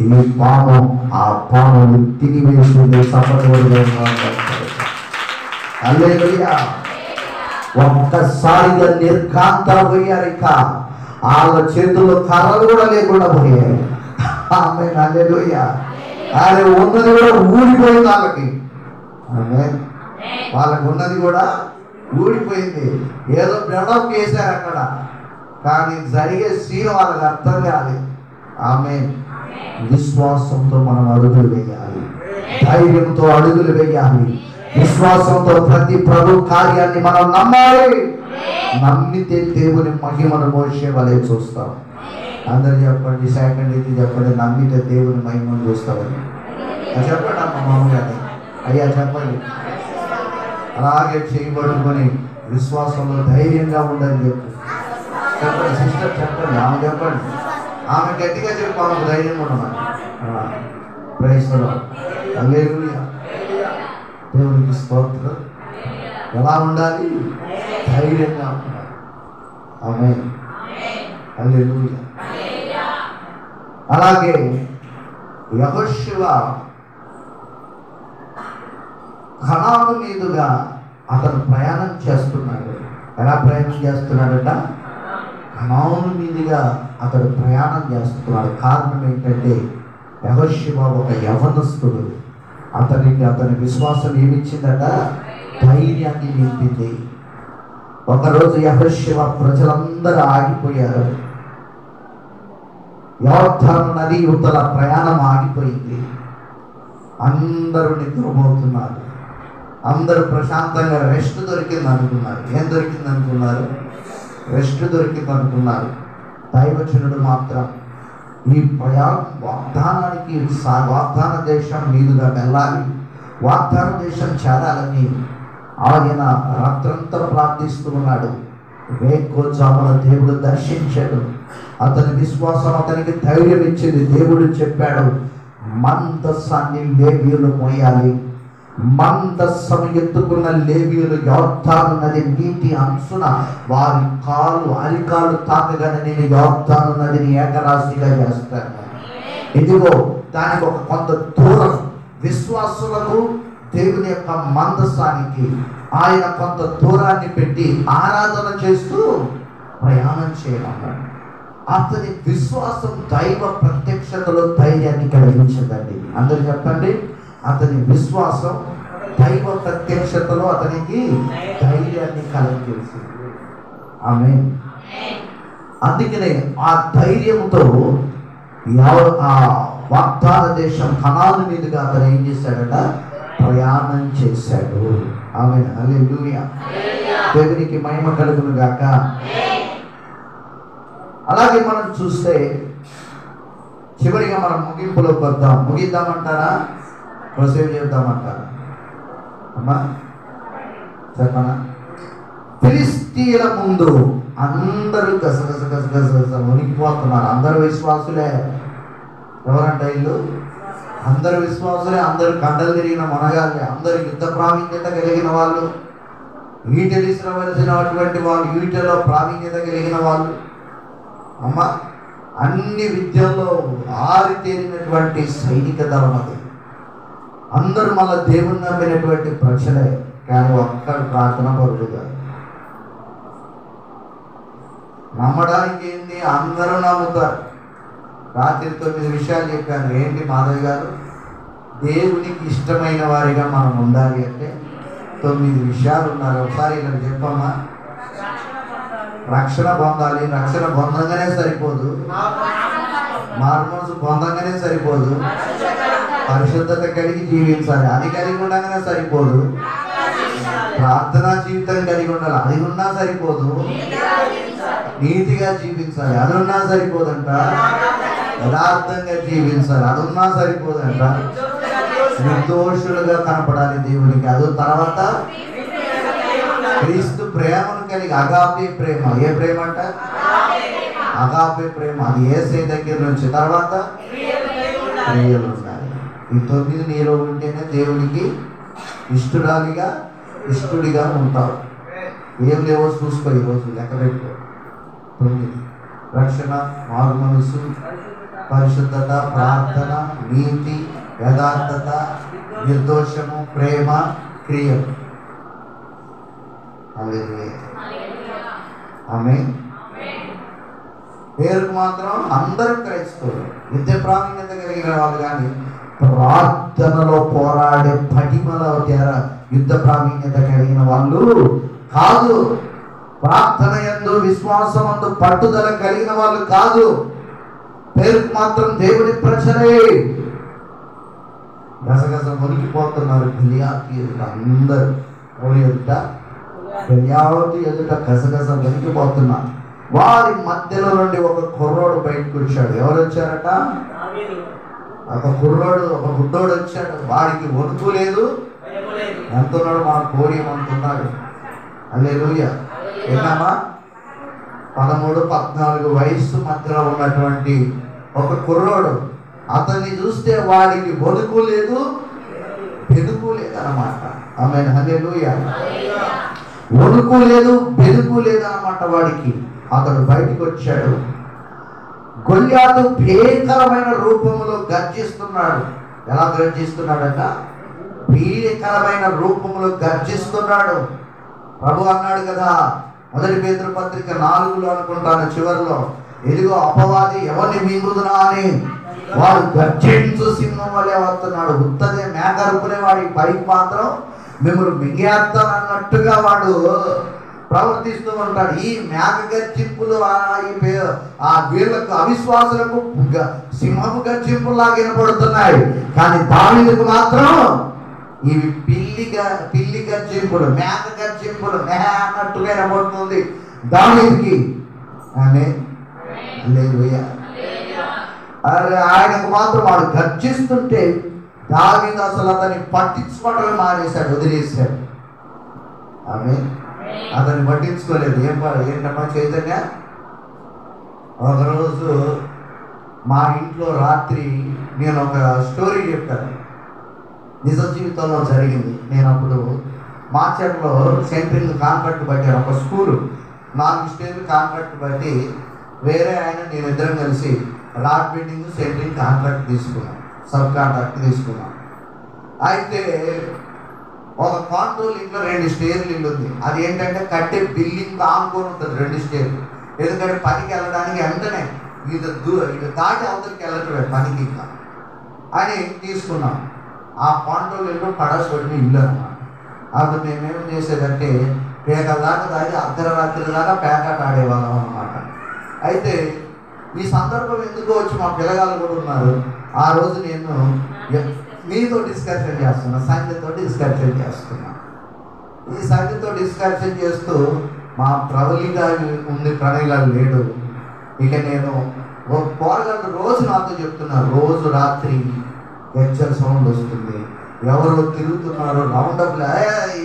ఈ పాము ఆ పాముని తినివేసింది. హల్లెలూయా. ఒక్కసారిగా నిర్ఘాంతపోయారు. ఇక వాళ్ళ చేతుల్లో కర్రలు కూడా లేకుండా పోయాయి. ఆమేన్. హల్లెలూయా. అరే ఉన్నది కూడా ఊడిపోయింది వాళ్ళకి. ఆమేన్. వాళ్ళకు ఉన్నది కూడా ఊడిపోయింది. ఏదో బిల్డప్ చేశారు అక్కడ, కానీ జరిగే సీన్ వాళ్ళకి అర్థం కాలేదు. ఆమేన్. విశ్వాసంతో మనం అడుగులు వేయాలి, ధైర్యంతో అడుగులు వేయాలి. విశ్వాసంతో ప్రతి ప్రభు కార్యాన్ని మనం నమ్మాలి. నమ్మితే దేవుని మహిమను మోసే వలె చూస్తాం. అందరు చెప్పండి, సెకండ్ ఇది చెప్పండి, నమ్మితే దేవుని మహిమను చూస్తామని చెప్పండి. అమ్మ మామగారి అయ్యా చెప్పండి. అలాగే చేయబడుకొని విశ్వాసంలో ధైర్యంగా ఉండని చెప్పు. చెప్పండి సిస్టర్, చెప్పండి, ఆమె చెప్పండి. ఆమె గట్టిగా చెప్పు, ఆమెకు ధైర్యం ఉండమని. Praise the Lord. హల్లెలూయా. దేవునికి స్తోత్రం. ఎలా ఉండాలి? ధైర్యంగా ఉండాలి. ఆమేన్. హల్లెలూయా. అలాగే యెహోషువ కనాను మీదుగా అతను ప్రయాణం చేస్తున్నాడు. ఎలా ప్రయాణం చేస్తున్నాడట? కనాను మీదుగా అతడు ప్రయాణం చేస్తున్నాడు. కారణం ఏంటంటే యెహోషువ ఒక యవనస్తుడు. అతని విశ్వాసం ఏమిచ్చిందట? ధైర్యాన్ని నింపింది. ఒకరోజు యెహోషువ ప్రజలందరూ ఆగిపోయారు. యోర్దాను నది యువతల ప్రయాణం ఆగిపోయింది. అందరూ నిద్రపోతున్నారు. అందరూ ప్రశాంతంగా రెస్ట్ దొరికింది అనుకున్నారు. ఏం దొరికింది అనుకున్నారు? రెస్ట్ దొరికింది అనుకున్నారు. దైవజనుడు మాత్రం ఈ ప్రయాణం వాగ్దానానికి, వాగ్దాన దేశం మీదుగా వెళ్ళాలి, వాగ్దాన దేశం చేరాలని ఆయన రాత్రంతా ప్రార్థిస్తూ ఉన్నాడు. వేకోజామున దేవుడు దర్శించాడు. అతని విశ్వాసం అతనికి ధైర్యం ఇచ్చింది. దేవుడు చెప్పాడు, మందస్సాన్ని లేవీయులు మోయాలి. మందస్సం ఎత్తుకున్న లేవీయులు యోర్దాను నది నీటి అంచున వారి అరికాలు తాకగానే నేను యోర్దాను నదిని ఏకరాశిగా చేస్తాను. ఇదిగో దానికి ఒక కొంత దూరం విశ్వాసులకు దేవుని యొక్క మందస్సానికి ఆయన కొంత దూరాన్ని పెట్టి ఆరాధన చేస్తూ ప్రయాణం చేయమన్నాడు. అతని విశ్వాసం దైవ ప్రత్యక్షతలో ధైర్యాన్ని కలిగించిందండి. అందరూ చెప్పండి, అతని విశ్వాసం దైవ ప్రత్యక్షతలో అతనికి ధైర్యాన్ని కలిగించింది. ఆమేన్. అందుకనే ఆ ధైర్యంతో ఆ వాగ్దాన దేశం కనాను మీదుగా అతను ఏం చేశాడట? ప్రయాణం చేశాడు. ఆమేన్. హల్లెలూయా. దేవునికి మహిమ కలుగును గాక. అలాగే మనం చూస్తే చివరిగా మనం ముగింపులోకి వద్దాం. ముగిద్దామంటారా? ప్రొసీవ్ చేద్దామంటారా? అమ్మా చెప్పనా? ఫిలిస్తీయుల ముందు అందరూ గసగస వణికిపోతున్నారు. అందరూ విశ్వాసులే. ఎవరంట వీళ్ళు? అందరు విశ్వాసులే. అందరూ కండలు తిరిగిన మనగాళ్ళే. అందరూ యుద్ధ ప్రావీణ్యత కలిగిన వాళ్ళు, ఈటెలు ఇసిరవలసినటువంటి వాళ్ళు, ఈటెలో ప్రావీణ్యత కలిగిన వాళ్ళు. అమ్మ అన్ని విద్యల్లో ఆరితేరినటువంటి సైనిక దళం అది. అందరూ మళ్ళీ దేవుని నమ్మినటువంటి ప్రజలే. కానీ ఒక్కడు ప్రార్థన పరుడుగా. నమ్మడానికి ఏంటి? అందరూ నమ్ముతారు. రాత్రి 9 విషయాలు చెప్పాను. ఏంటి మాధవ్ గారు? దేవునికి ఇష్టమైన వారిగా మనం ఉండాలి అంటే 9 విషయాలు ఉన్నారు. ఒకసారి ఇలా చెప్పమ్మా. రక్షణ పొందాలి. రక్షణ పొందంగానే సరిపోదు. మారుమనసు పొందంగానే సరిపోదు. పరిశుద్ధత కలిగి జీవించాలి. అది కలిగి ఉండగానే సరిపోదు. ప్రార్థనా జీవితం కలిగి ఉండాలి. అది ఉన్నా సరిపోదు. నీతిగా జీవించాలి. అది ఉన్నా సరిపోదంట. యథార్థంగా జీవించాలి. అది ఉన్నా సరిపోదంట. నిర్దోషులుగా కనపడాలి దేవునికి. అది తర్వాత క్రీస్తు ప్రేమను కలిగి అగాపే ప్రేమ. ఏ ప్రేమ అంట? అగాపే ప్రేమ. అది యేసయ్య దగ్గర నుంచి. తర్వాత క్రియలు ఉండాలి. ఈ 9 నీలో ఉంటేనే దేవునికి ఇష్టుడిగా ఉంటావు. ఏం లేవో చూసుకో. ఈరోజు లెక్క పెట్టుకో. 9: రక్షణ, మారు మనసు, పరిశుద్ధత, ప్రార్థన, నీతి, యథార్థత, నిర్దోషము, ప్రేమ, క్రియలు. ఆమేన్. పేరుకు మాత్రం అందరూ క్రైస్తవులు, విద్య ప్రావీణ్యత కలిగిన వాళ్ళు, కానీ ప్రార్థనలో పోరాడే పటిమలో యుద్ధ ప్రావీణ్యత కలిగిన వాళ్ళు కాదు. ప్రార్థన యందు, విశ్వాసం యందు పట్టుదల కలిగిన వాళ్ళు కాదు. పేరుకు మాత్రం దేవుని ప్రజలే. గసగస మునిగిపోతున్నారు గలియాతు ఎదుట. అందరూ ఎవరి ఎదుట? గలియాతు ఎదుట గసగస మునిగిపోతున్నారు. వారి మధ్యలో నుండి ఒక కుర్రోడు బయటకు వచ్చాడు. ఎవరు వచ్చారట? ఒక కుర్రోడు, ఒక బుడ్డోడు వచ్చాడు. వాడికి వణుకు లేదు, ఎంతున్నాడు? మా కోడియం అంటున్నాడు. హల్లెలూయా. ఏమమ్మా? 13-14 వయస్సు మధ్యలో ఉన్నటువంటి ఒక కుర్రోడు. అతన్ని చూస్తే వాడికి వణుకు లేదు, బెదుకు లేదు అన్నమాట. ఆమేన్. హల్లెలూయా. వణుకు లేదు, బెదుకు లేదు అన్నమాట వాడికి. అతడు బయటికి వచ్చాడు. గొల్యాతు భీకరమైన రూపంలో గర్జిస్తున్నాడు. ఎలా గర్జిస్తున్నాడట? భీకరమైన రూపంలో గర్జిస్తున్నాడు. ప్రభు అన్నాడు కదా, 1 పేతురు పత్రిక 4లో అనుకుంటాను చివరిలో, ఇదిగో అపవాది ఎవరిని మింగుదునా అని వాడు గర్జించు సింహం వలె వస్తున్నాడు. ఉత్తదే మేకరుపునే వాడి పైకి మాత్రం మిమ్మల్ని మింగేస్తానన్నట్టుగా వాడు ప్రవర్తిస్తూ ఉంటాడు. ఈ మేక గర్జింపులు ఆ వీళ్ళకు అవిశ్వాసులకు సింహము గర్జింపులాగా వినపడుతున్నాయి. కానీ దావీదుకు మాత్రం ఇవి పిల్లి గర్జింపులు, మేక గర్జింపులు అన్నట్టుగా వినపడుతుంది దావీదుకి. హల్లెలూయా. ఆయనకు మాత్రం వాడు గర్జిస్తుంటే దావీదు అసలు అతన్ని పట్టించుకోవటమే మానేశాడు, వదిలేశాడు. ఆమేన్. అతన్ని పట్టించుకోలేదు. ఏంటమ్మా చైతన్య? ఒకరోజు మా ఇంట్లో రాత్రి నేను ఒక స్టోరీ చెప్పాను, నిజ జీవితంలో జరిగింది. నేను అప్పుడు మార్చర్లో సెంట్రింగ్ కాంట్రాక్ట్ పట్టాను. ఒక స్కూలు 4 స్టేజ్లు కాంట్రాక్ట్ బట్టి వేరే ఆయన నేను ఇద్దరం కలిసి రాడ్ బిల్డింగ్ సెంట్రింగ్ కాంట్రాక్ట్ తీసుకున్నాం, సబ్ కాంట్రాక్ట్ తీసుకున్నాం. అయితే ఒక కాంట్రోల్ ఇంట్లో 2 స్టేర్లు ఇల్లు ఉంది. అది ఏంటంటే కట్టే బిల్డింగ్ ఆనుకొని ఉంటుంది 2 స్టేర్లు. ఎందుకంటే పనికి వెళ్ళడానికి వెంటనే ఇది దాటి అవతలికి వెళ్ళటమే పనికి ఇంకా అని తీసుకున్నాం. ఆ కాంట్రోల్ ఇల్లు పడాల్సి పడిన ఇల్లు అన్నమాట. అప్పుడు మేమేం చేసేదంటే పేకల దాకా దాటి అర్ధరాత్రి దాకా పేకాట ఆడేవాళ్ళం అన్నమాట. అయితే ఈ సందర్భం ఎందుకో వచ్చి మా పిల్లగాళ్ళు కూడా ఉన్నారు. ఆ రోజు నేను మీతో డిస్కషన్ చేస్తున్నా, సంఖ్యతో డిస్కషన్ చేస్తున్నా. ఈ సంఖ్యతో డిస్కషన్ చేస్తూ మా ప్రవళిగా ఉంది, ప్రణయ్గా లేడు. ఇక నేను పోరగాళ్ళు రోజు నాతో చెప్తున్నారు, రోజు రాత్రి గజ్జల సౌండ్ వస్తుంది, ఎవరో తిరుగుతున్నారు, రౌండప్లో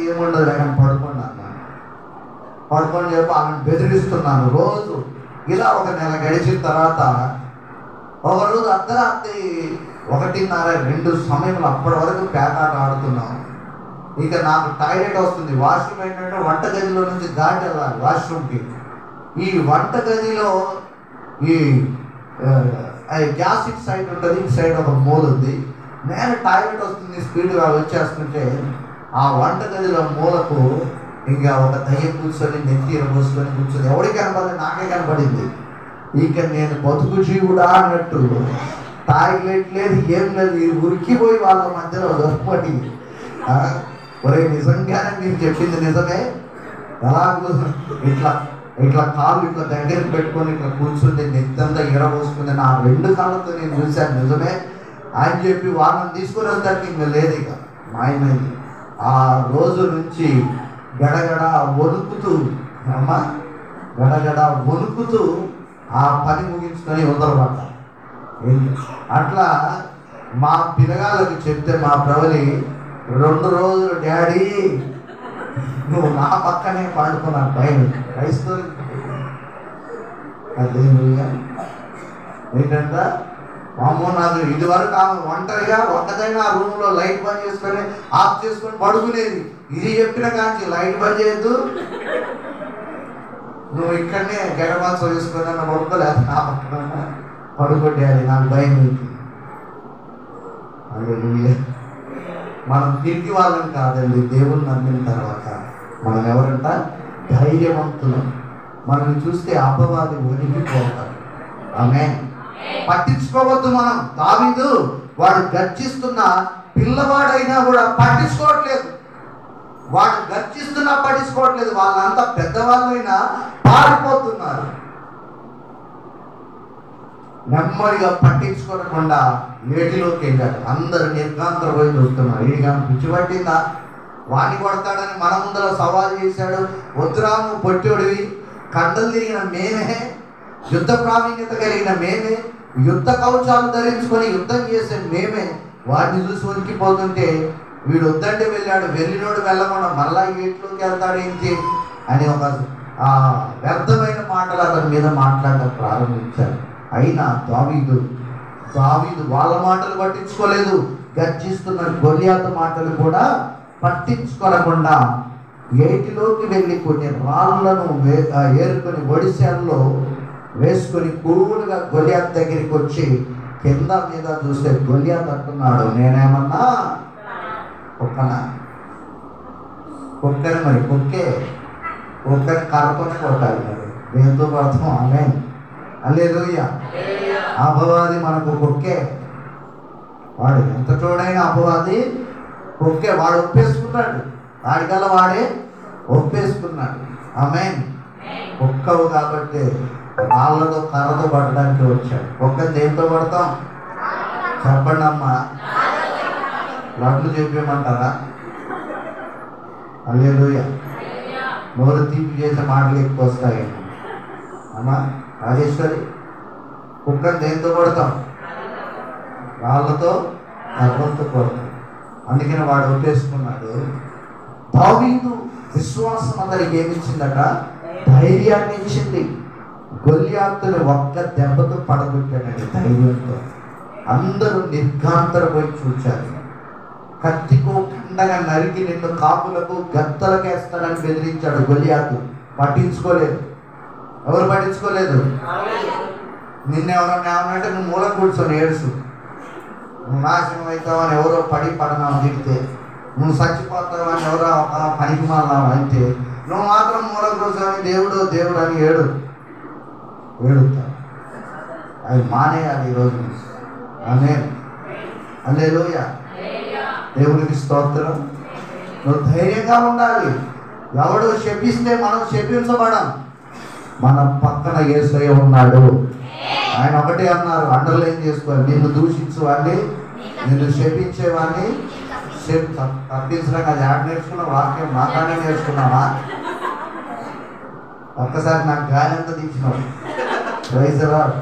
ఏముండదు లేక పడుకోండి అన్నాను. పడుకొని చెప్పి ఆమెను బెదిరిస్తున్నాను రోజు. ఇలా ఒక నెల గడిచిన తర్వాత ఒకరోజు అర్ధరాత్రి 1:30-2 సమయంలో అప్పటి వరకు పేకాట ఆడుతున్నాం. ఇక నాకు టాయిలెట్ వస్తుంది. వాష్రూమ్ ఏంటంటే వంటగదిలో నుంచి దాటి వెళ్ళాలి వాష్రూమ్కి. ఈ వంటగదిలో ఈ గ్యాస్ ఇటు సైడ్ ఉంటుంది, ఇటు సైడ్ ఒక మూల ఉంది. నేను టాయిలెట్ వస్తుంది స్పీడ్గా వచ్చేస్తుంటే ఆ వంటగదిలో మూలకు ఇంకా ఒక దయ్యం కూర్చొని నెత్తి పోసుకొని కూర్చొని, ఎవరికి కనపడలేదు, నాకే కనపడింది. ఇక నేను బతుకు జీవుడా అన్నట్టు, టాయిలెట్ లేదు, ఏం లేదు, ఉరికిపోయి వాళ్ళ మధ్యలో దొరకటి. ఒరే నిజంగానే మీరు చెప్పింది నిజమే, ఎలా ఇట్లా ఇట్లా కాళ్ళు ఇట్లా దగ్గరికి పెట్టుకొని ఇట్లా కూర్చుంటే నెత్తంతా ఎరబోసుకుంది. నా 2 కాళ్ళతో నేను చూశాను, నిజమే అని చెప్పి వాళ్ళని తీసుకుని వస్తానికి ఇంకా లేదు. ఇక మాయమైంది. ఆ రోజు నుంచి గడగడ వణుకుతూ గడగడ వణుకుతూ ఆ పని ముగించుకొని వదలబడ్డా. అట్లా మా పిల్లగాళ్ళకి చెప్తే మా ప్రవలి 2 రోజులు డాడీ నువ్వు నా పక్కనే పండుకున్నాను పైన క్రైస్తవులు. ఏంటంట అమ్మో, నాకు ఇది వరకు ఆమె ఒంటరిగా ఒక్కదైనా ఆ రూమ్లో లైట్ బంద్ చేసుకొని ఆఫ్ చేసుకొని పడుకునేది. ఇది చెప్పిన కానీ లైట్ బంద్ చేయొద్దు, నువ్వు ఇక్కడనే గడబాల్స్ చేసుకొని నన్ను పడుకోలేదు, నా పక్కన పడుకోండి, నాకు భయం అవుతుంది. మనం తిరిగి వాళ్ళని కాదండి, దేవుని నమ్మిన తర్వాత మనం ఎవరంట? ధైర్యవంతులం. మనం చూస్తే అపవాది వణికిపోతాడు. ఆమేన్. పట్టించుకోవద్దు మనం. దావీదు వాడు గర్జిస్తున్న పిల్లవాడైనా కూడా పట్టించుకోవట్లేదు. వాడు గర్జిస్తున్నా పట్టించుకోవట్లేదు. వాళ్ళంతా పెద్దవాళ్ళైనా పారిపోతున్నారు. నెమ్మదిగా పట్టించుకోకుండా ఏటిలోకి వెళ్ళాడు. అందరూ నిర్గాంతర పోయి చూస్తున్నారు. వీడిగా పిచ్చి పట్టిందా, వాణ్ణి కొడతాడని మన ముందర సవాల్ చేశాడు. వద్దురా, నువ్వు పొట్టోడివి, కండలు తిరిగిన మేమే, యుద్ధ ప్రావీణ్యత కలిగిన మేమే, యుద్ధ కవచాలు ధరించుకొని యుద్ధం చేసే మేమే, వాడిని చూసి వణికిపోతుంటే వీడు వద్దంటే వెళ్ళాడు. వెళ్ళినోడు వెళ్ళకుండా మళ్ళా ఏట్లోకి వెళ్తాడు ఏంటి అని ఒక వ్యర్థమైన మాటలు అతని మీద మాట్లాడడం ప్రారంభించాడు. అయినా దావీదు వాళ్ళ మాటలు పట్టించుకోలేదు. గర్జిస్తున్న గొలియాతు మాటలు కూడా పట్టించుకోకుండా ఏటిలోకి వెళ్ళి కొన్ని రాళ్లను ఏరుకొని ఒడిశాల్లో వేసుకొని కూలుగా గొలియాతు దగ్గరికి వచ్చి కింద మీద చూస్తే గొలియాతు అంటున్నాడు, నేనేమన్నా కుక్కనా? కుక్కని మరి కుక్కని కర్రకొని కొట్టాలి. మరి దేంతో పడతాం? ఆమె హల్లెలూయా. అపవాది మనకు కుక్కే. వాడు ఎంత తోడైన అపవాది కుక్కే. వాడు ఒప్పేసుకున్నాడు, వాడికల్లా వాడే ఒప్పేసుకున్నాడు. ఆమె కుక్కవు కాబట్టి రాళ్ళతో కర్రతో పట్టడానికి వచ్చాడు. కుక్క దేంతో పడతాం? చెప్పండి అమ్మా. లడ్లు చెప్పేయమంటారా? హల్లెలూయా. నోరు తీపి చేసే మాటలు ఎక్కువ వస్తాయి అమ్మా. రాజేశ్వరి, కుక్కను దేంతో కొడతాం? రాళ్ళతో కర్రలతో కొడతాం. అందుకని వాడు ఒప్పేసుకున్నాడు. దావీదు విశ్వాసం అతనికి ఏమిచ్చిందట? ధైర్యాన్ని ఇచ్చింది. గొలియాతుని ఒక్క దెబ్బతో పడగొట్టాడండి ధైర్యంతో. అందరూ నిర్గాంతరపోయి చూచారు. కత్తికో కండగా నరికి నిన్ను కాపులకు గత్తలకేస్తాడని బెదిరించాడు గొలియాతు. పట్టించుకోలేదు. ఎవరు పట్టించుకోలేదు. నిన్నెవరన్నా ఏమన్నంటే నువ్వు మూల కూర్చొని ఏడుసు, నువ్వు నాశనం అవుతావని ఎవరో పడనావు తిడితే, నువ్వు చచ్చిపోతావని ఎవరో పనికి మాలావు అంటే, నువ్వు మాత్రం మూల కూర్చొని దేవుడు దేవుడు అని ఏడుతావు. అది మానేయాలి ఈరోజు. ఆమేన్. హల్లెలూయా. దేవునికి స్తోత్రం. నువ్వు ధైర్యంగా ఉండాలి. ఎవడు శపిస్తే మనం శపించబడం. మన పక్కన యేసయ్య ఉన్నాడు. ఆయన ఒకటే అన్నారు, అండర్లైన్ చేసుకోవాలి. నిన్ను దూషించేవాడిని, నిన్ను శపించేవాడిని తప్పించడం. అది ఆడ నేర్చుకున్న వాక్యం మాట్లాడే నేర్చుకున్నావా? ఒక్కసారి నాకు గాలి అంతా తీసినావు. Praise the Lord.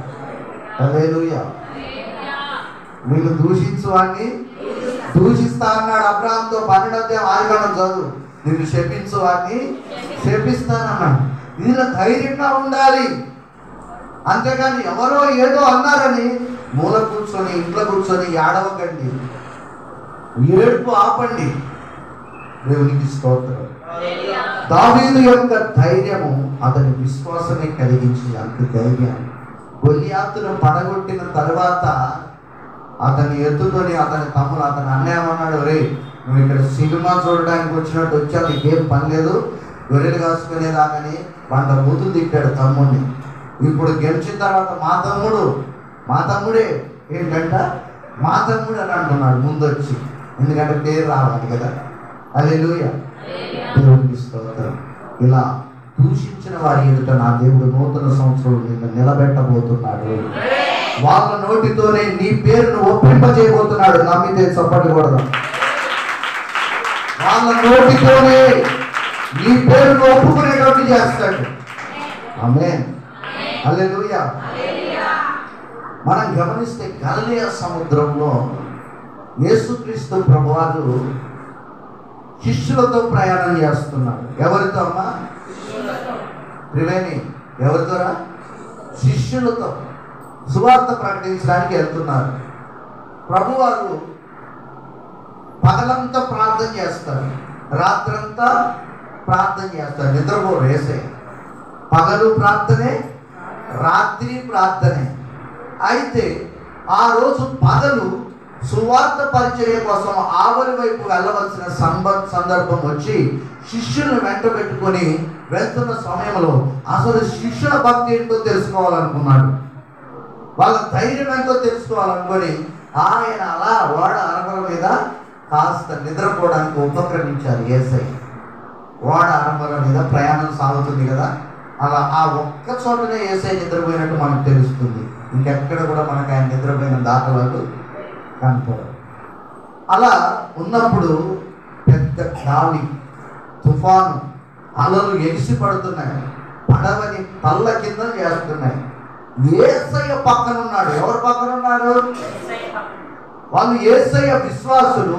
హల్లెలూయా. నిన్ను దూషించువాడిని దూషిస్తా అన్నాడు అబ్రాహాముతో. 12వ అధ్యాయం ఆదికాండం చదువు. నిన్ను శపించువాడిని శపిస్తానన్నాడు. ఇందులో ధైర్యంగా ఉండాలి. అంతేగాని ఎవరో ఏదో అన్నారని మూల కూర్చొని ఇంట్లో కూర్చొని ఏడవకండి. ఏడుపు ఆపండి. దేవునికి స్తోత్రం. దావీదు యొక్క ధైర్యము అతని విశ్వాసమే కలిగించింది. అంత ధైర్యం. గొలియాతును పడగొట్టిన తర్వాత అతని ఎత్తుతోని అతని తమ్ముడు అతని అన్యాయమన్నాడు, రే నువ్వు ఇక్కడ సినిమా చూడడానికి వచ్చినట్టు వచ్చా, నీకేం పని లేదు, గొర్రెలు కాసుకునేదాకని 100 బూతులు తిట్టాడు తమ్ముడిని. ఇప్పుడు గెలిచిన తర్వాత మా తమ్ముడే ఏంటంట, మా తమ్ముడు అని అంటున్నాడు ముందొచ్చి. ఎందుకంటే పేరు రావాలి కదా. హల్లెలూయా. దేవునికి స్తోత్రం. ఇలా దూషించిన వారి ఎదుట నా దేవుడు నూతన సంవత్సరం నిన్ను నిలబెట్టబోతున్నాడు. వాళ్ళ నోటితోనే నీ పేరును ఒప్పింపజేయబోతున్నాడు. నమ్మితే చప్పట్లు కొడదాం. వాళ్ళ నోటితోనే నీ పేరును ఒప్పుకునేటట్టు చేస్తాడు. ఆమేన్. హల్లెలూయా. మనం గమనిస్తే గలిలయ సముద్రంలో యేసుక్రీస్తు ప్రభువారు శిష్యులతో ప్రయాణం చేస్తున్నాడు. ఎవరితో అమ్మా? త్రివేణి. ఎవరితోరా? శిష్యులతో సువార్త ప్రకటించడానికి వెళ్తున్నారు. ప్రభువారు పగలంతా ప్రార్థన చేస్తారు, రాత్రంతా ప్రార్థన చేస్తారు. నిద్రపోరు. వేసే పగలు ప్రార్థనే, రాత్రి ప్రార్థనే. అయితే ఆ రోజు పగలు సువార్త పరిచర్య కోసం ఆవలి వైపు వెళ్ళవలసిన సందర్భం వచ్చి శిష్యులను వెంట పెట్టుకొని వెళ్తున్న సమయంలో అసలు శిష్యుల భక్తి ఏంటో తెలుసుకోవాలనుకున్నాడు. వాళ్ళ ధైర్యం ఎంతో తెలుసుకోవాలనుకొని ఆయన అలా ఓడ అరమల మీద కాస్త నిద్రపోవడానికి ఉపక్రమించారు. యేసయ్య ఓడ అరమల మీద ప్రయాణం సాగుతుంది కదా, అలా ఆ ఒక్క చోటనే యేసయ్య నిద్రపోయినట్టు మనకు తెలుస్తుంది. ఇంకెక్కడ కూడా మనకు ఆయన నిద్రపోయిన దాఖలాలు కనపడవు. అలా ఉన్నప్పుడు పెద్ద గాలి, తుఫాను, అలలు ఎగిసి పడుతున్నాయి, పడవని పళ్ళ కింద చేస్తున్నాయి. యేసయ్య పక్కన ఉన్నాడు. ఎవరు పక్కన ఉన్నారు? వాళ్ళు యేసయ్య విశ్వాసులు,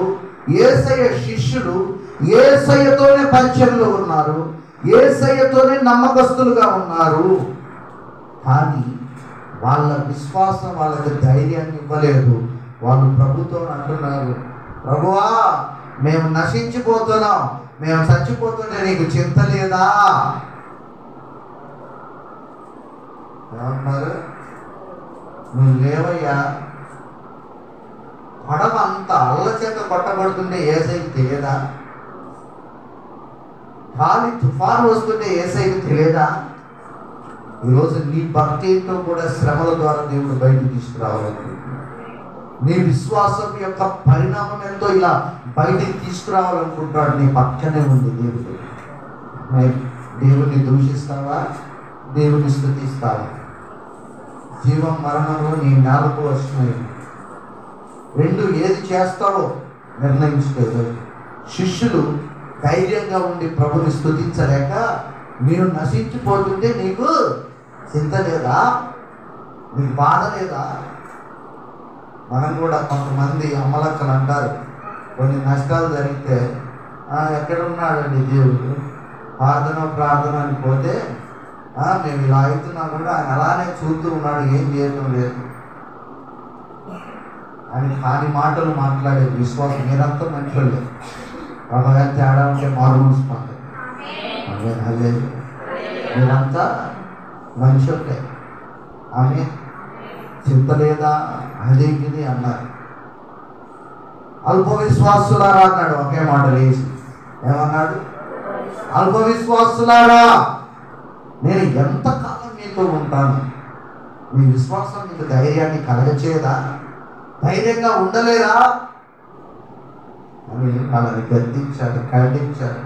యేసయ్య శిష్యులు, యేసయ్యతోనే పరిచయంలో ఉన్నారు, యేసయ్యతోనే నమ్మకస్తులుగా ఉన్నారు. కానీ వాళ్ళ విశ్వాసం వాళ్ళకి ధైర్యాన్ని ఇవ్వలేదు. వాళ్ళు ప్రభుతో అంటున్నారు, ప్రభువా మేము నశించిపోతున్నాం, మేము చచ్చిపోతుంటే నీకు చింత లేదా? ఏమన్నారు? నువ్వు లేవయ్యా. పడవ అంత అల్ల చేత కొట్టబడుతుంటే యేసయ్యకి తెలియదా? గాలి తుఫాను వస్తుంటే యేసయ్యకి తెలియదా? ఈరోజు నీ భక్తితో కూడా శ్రమల ద్వారా దేవుడు బయటకు తీసుకురావాలనుకుంటున్నాడు. నీ విశ్వాసం యొక్క పరిణామం ఎంతో ఇలా బయటికి తీసుకురావాలనుకుంటున్నాడు. నీ పక్కనే ఉంది దేవుడు. దేవుడిని దూషిస్తావా? దేవుని స్తుతిస్తావా? జీవం మరణంలో నీ నాలుగు వస్తున్నాయి. రెండు ఏది చేస్తావో నిర్ణయించుకోదు. శిష్యులు ధైర్యంగా ఉండి ప్రభుని స్తుతించలేక, మీరు నశించిపోతుంటే నీకు చింత లేదా? నీకు బాధ లేదా? మనం కూడా కొంతమంది అమ్మలక్కలు అంటారు, కొన్ని నష్టాలు జరిగితే ఎక్కడ ఉన్నాడండి దేవుడు, ప్రార్థన అని పోతే మేము ఇలా అవుతున్నా కూడా ఆయన అలానే చూస్తూ ఉన్నాడు, ఏం చేయడం లేదు అని కాని మాటలు మాట్లాడే విశ్వాసం. మీరంతా మంచోళ్ళే. ఒకవేళ తేడా ఉంటే మారు మూసుకుంటారు. అదే మీరంతా మంచోళ్ళే. ఆమె చింత లేదా అదేంటిది అన్నారు. అల్ప విశ్వాసులారా అన్నాడు. ఒకే మాట వేసి ఏమన్నాడు? అల్ప విశ్వాసులారా, నేను ఎంతకాలం మీతో ఉంటాను, మీ విశ్వాసం మీకు ధైర్యాన్ని కలగచేయదా? ధైర్యంగా ఉండలేరా అని వాళ్ళని గద్దించాడు, ఖండించాడు.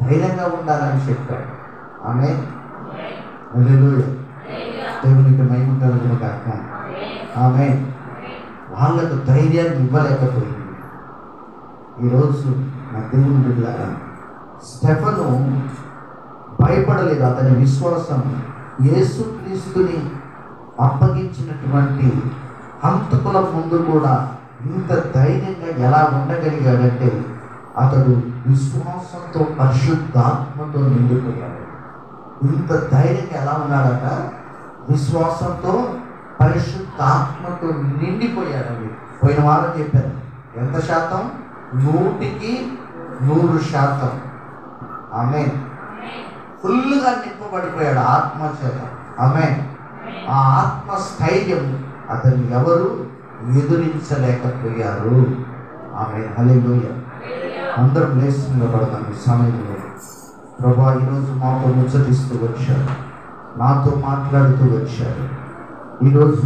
ధైర్యంగా ఉండాలని చెప్పాడు. ఆమె దేవునికి మహిమ కలుగును గాక. ఆమె వాళ్ళకు ధైర్యాన్ని ఇవ్వలేకపోయింది. ఈరోజు నా దేవుని బిడ్డలారా, స్టెఫను భయపడలేదు. అతని విశ్వాసం యేసుక్రీస్తుని అప్పగించినటువంటి హంతకుల ముందు కూడా ఇంత ధైర్యంగా ఎలా ఉండగలిగాడంటే, అతడు విశ్వాసంతో పరిశుద్ధాత్మతో నిండిపోయాడు. ఇంత ధైర్యంగా ఎలా ఉన్నాడట? విశ్వాసంతో పరిశుద్ధాత్మతో నిండిపోయాడండి. పోయిన వారం చెప్పాను. ఎంత శాతం? 100% ఆమె ఫుల్గా నింపబడిపోయాడు ఆత్మ చేత. ఆమె ఆ ఆత్మ స్థైర్యం అతన్ని ఎవరు ఎదురించలేకపోయారు. ఆమె హల్లెలూయా. అందరం లేచి నిలబడదాం ఈ సమయంలో. ప్రభువా, ఈరోజు మాతో ముచ్చటిస్తూ వచ్చాడు, నాతో మాట్లాడుతూ వచ్చాడు. ఈరోజు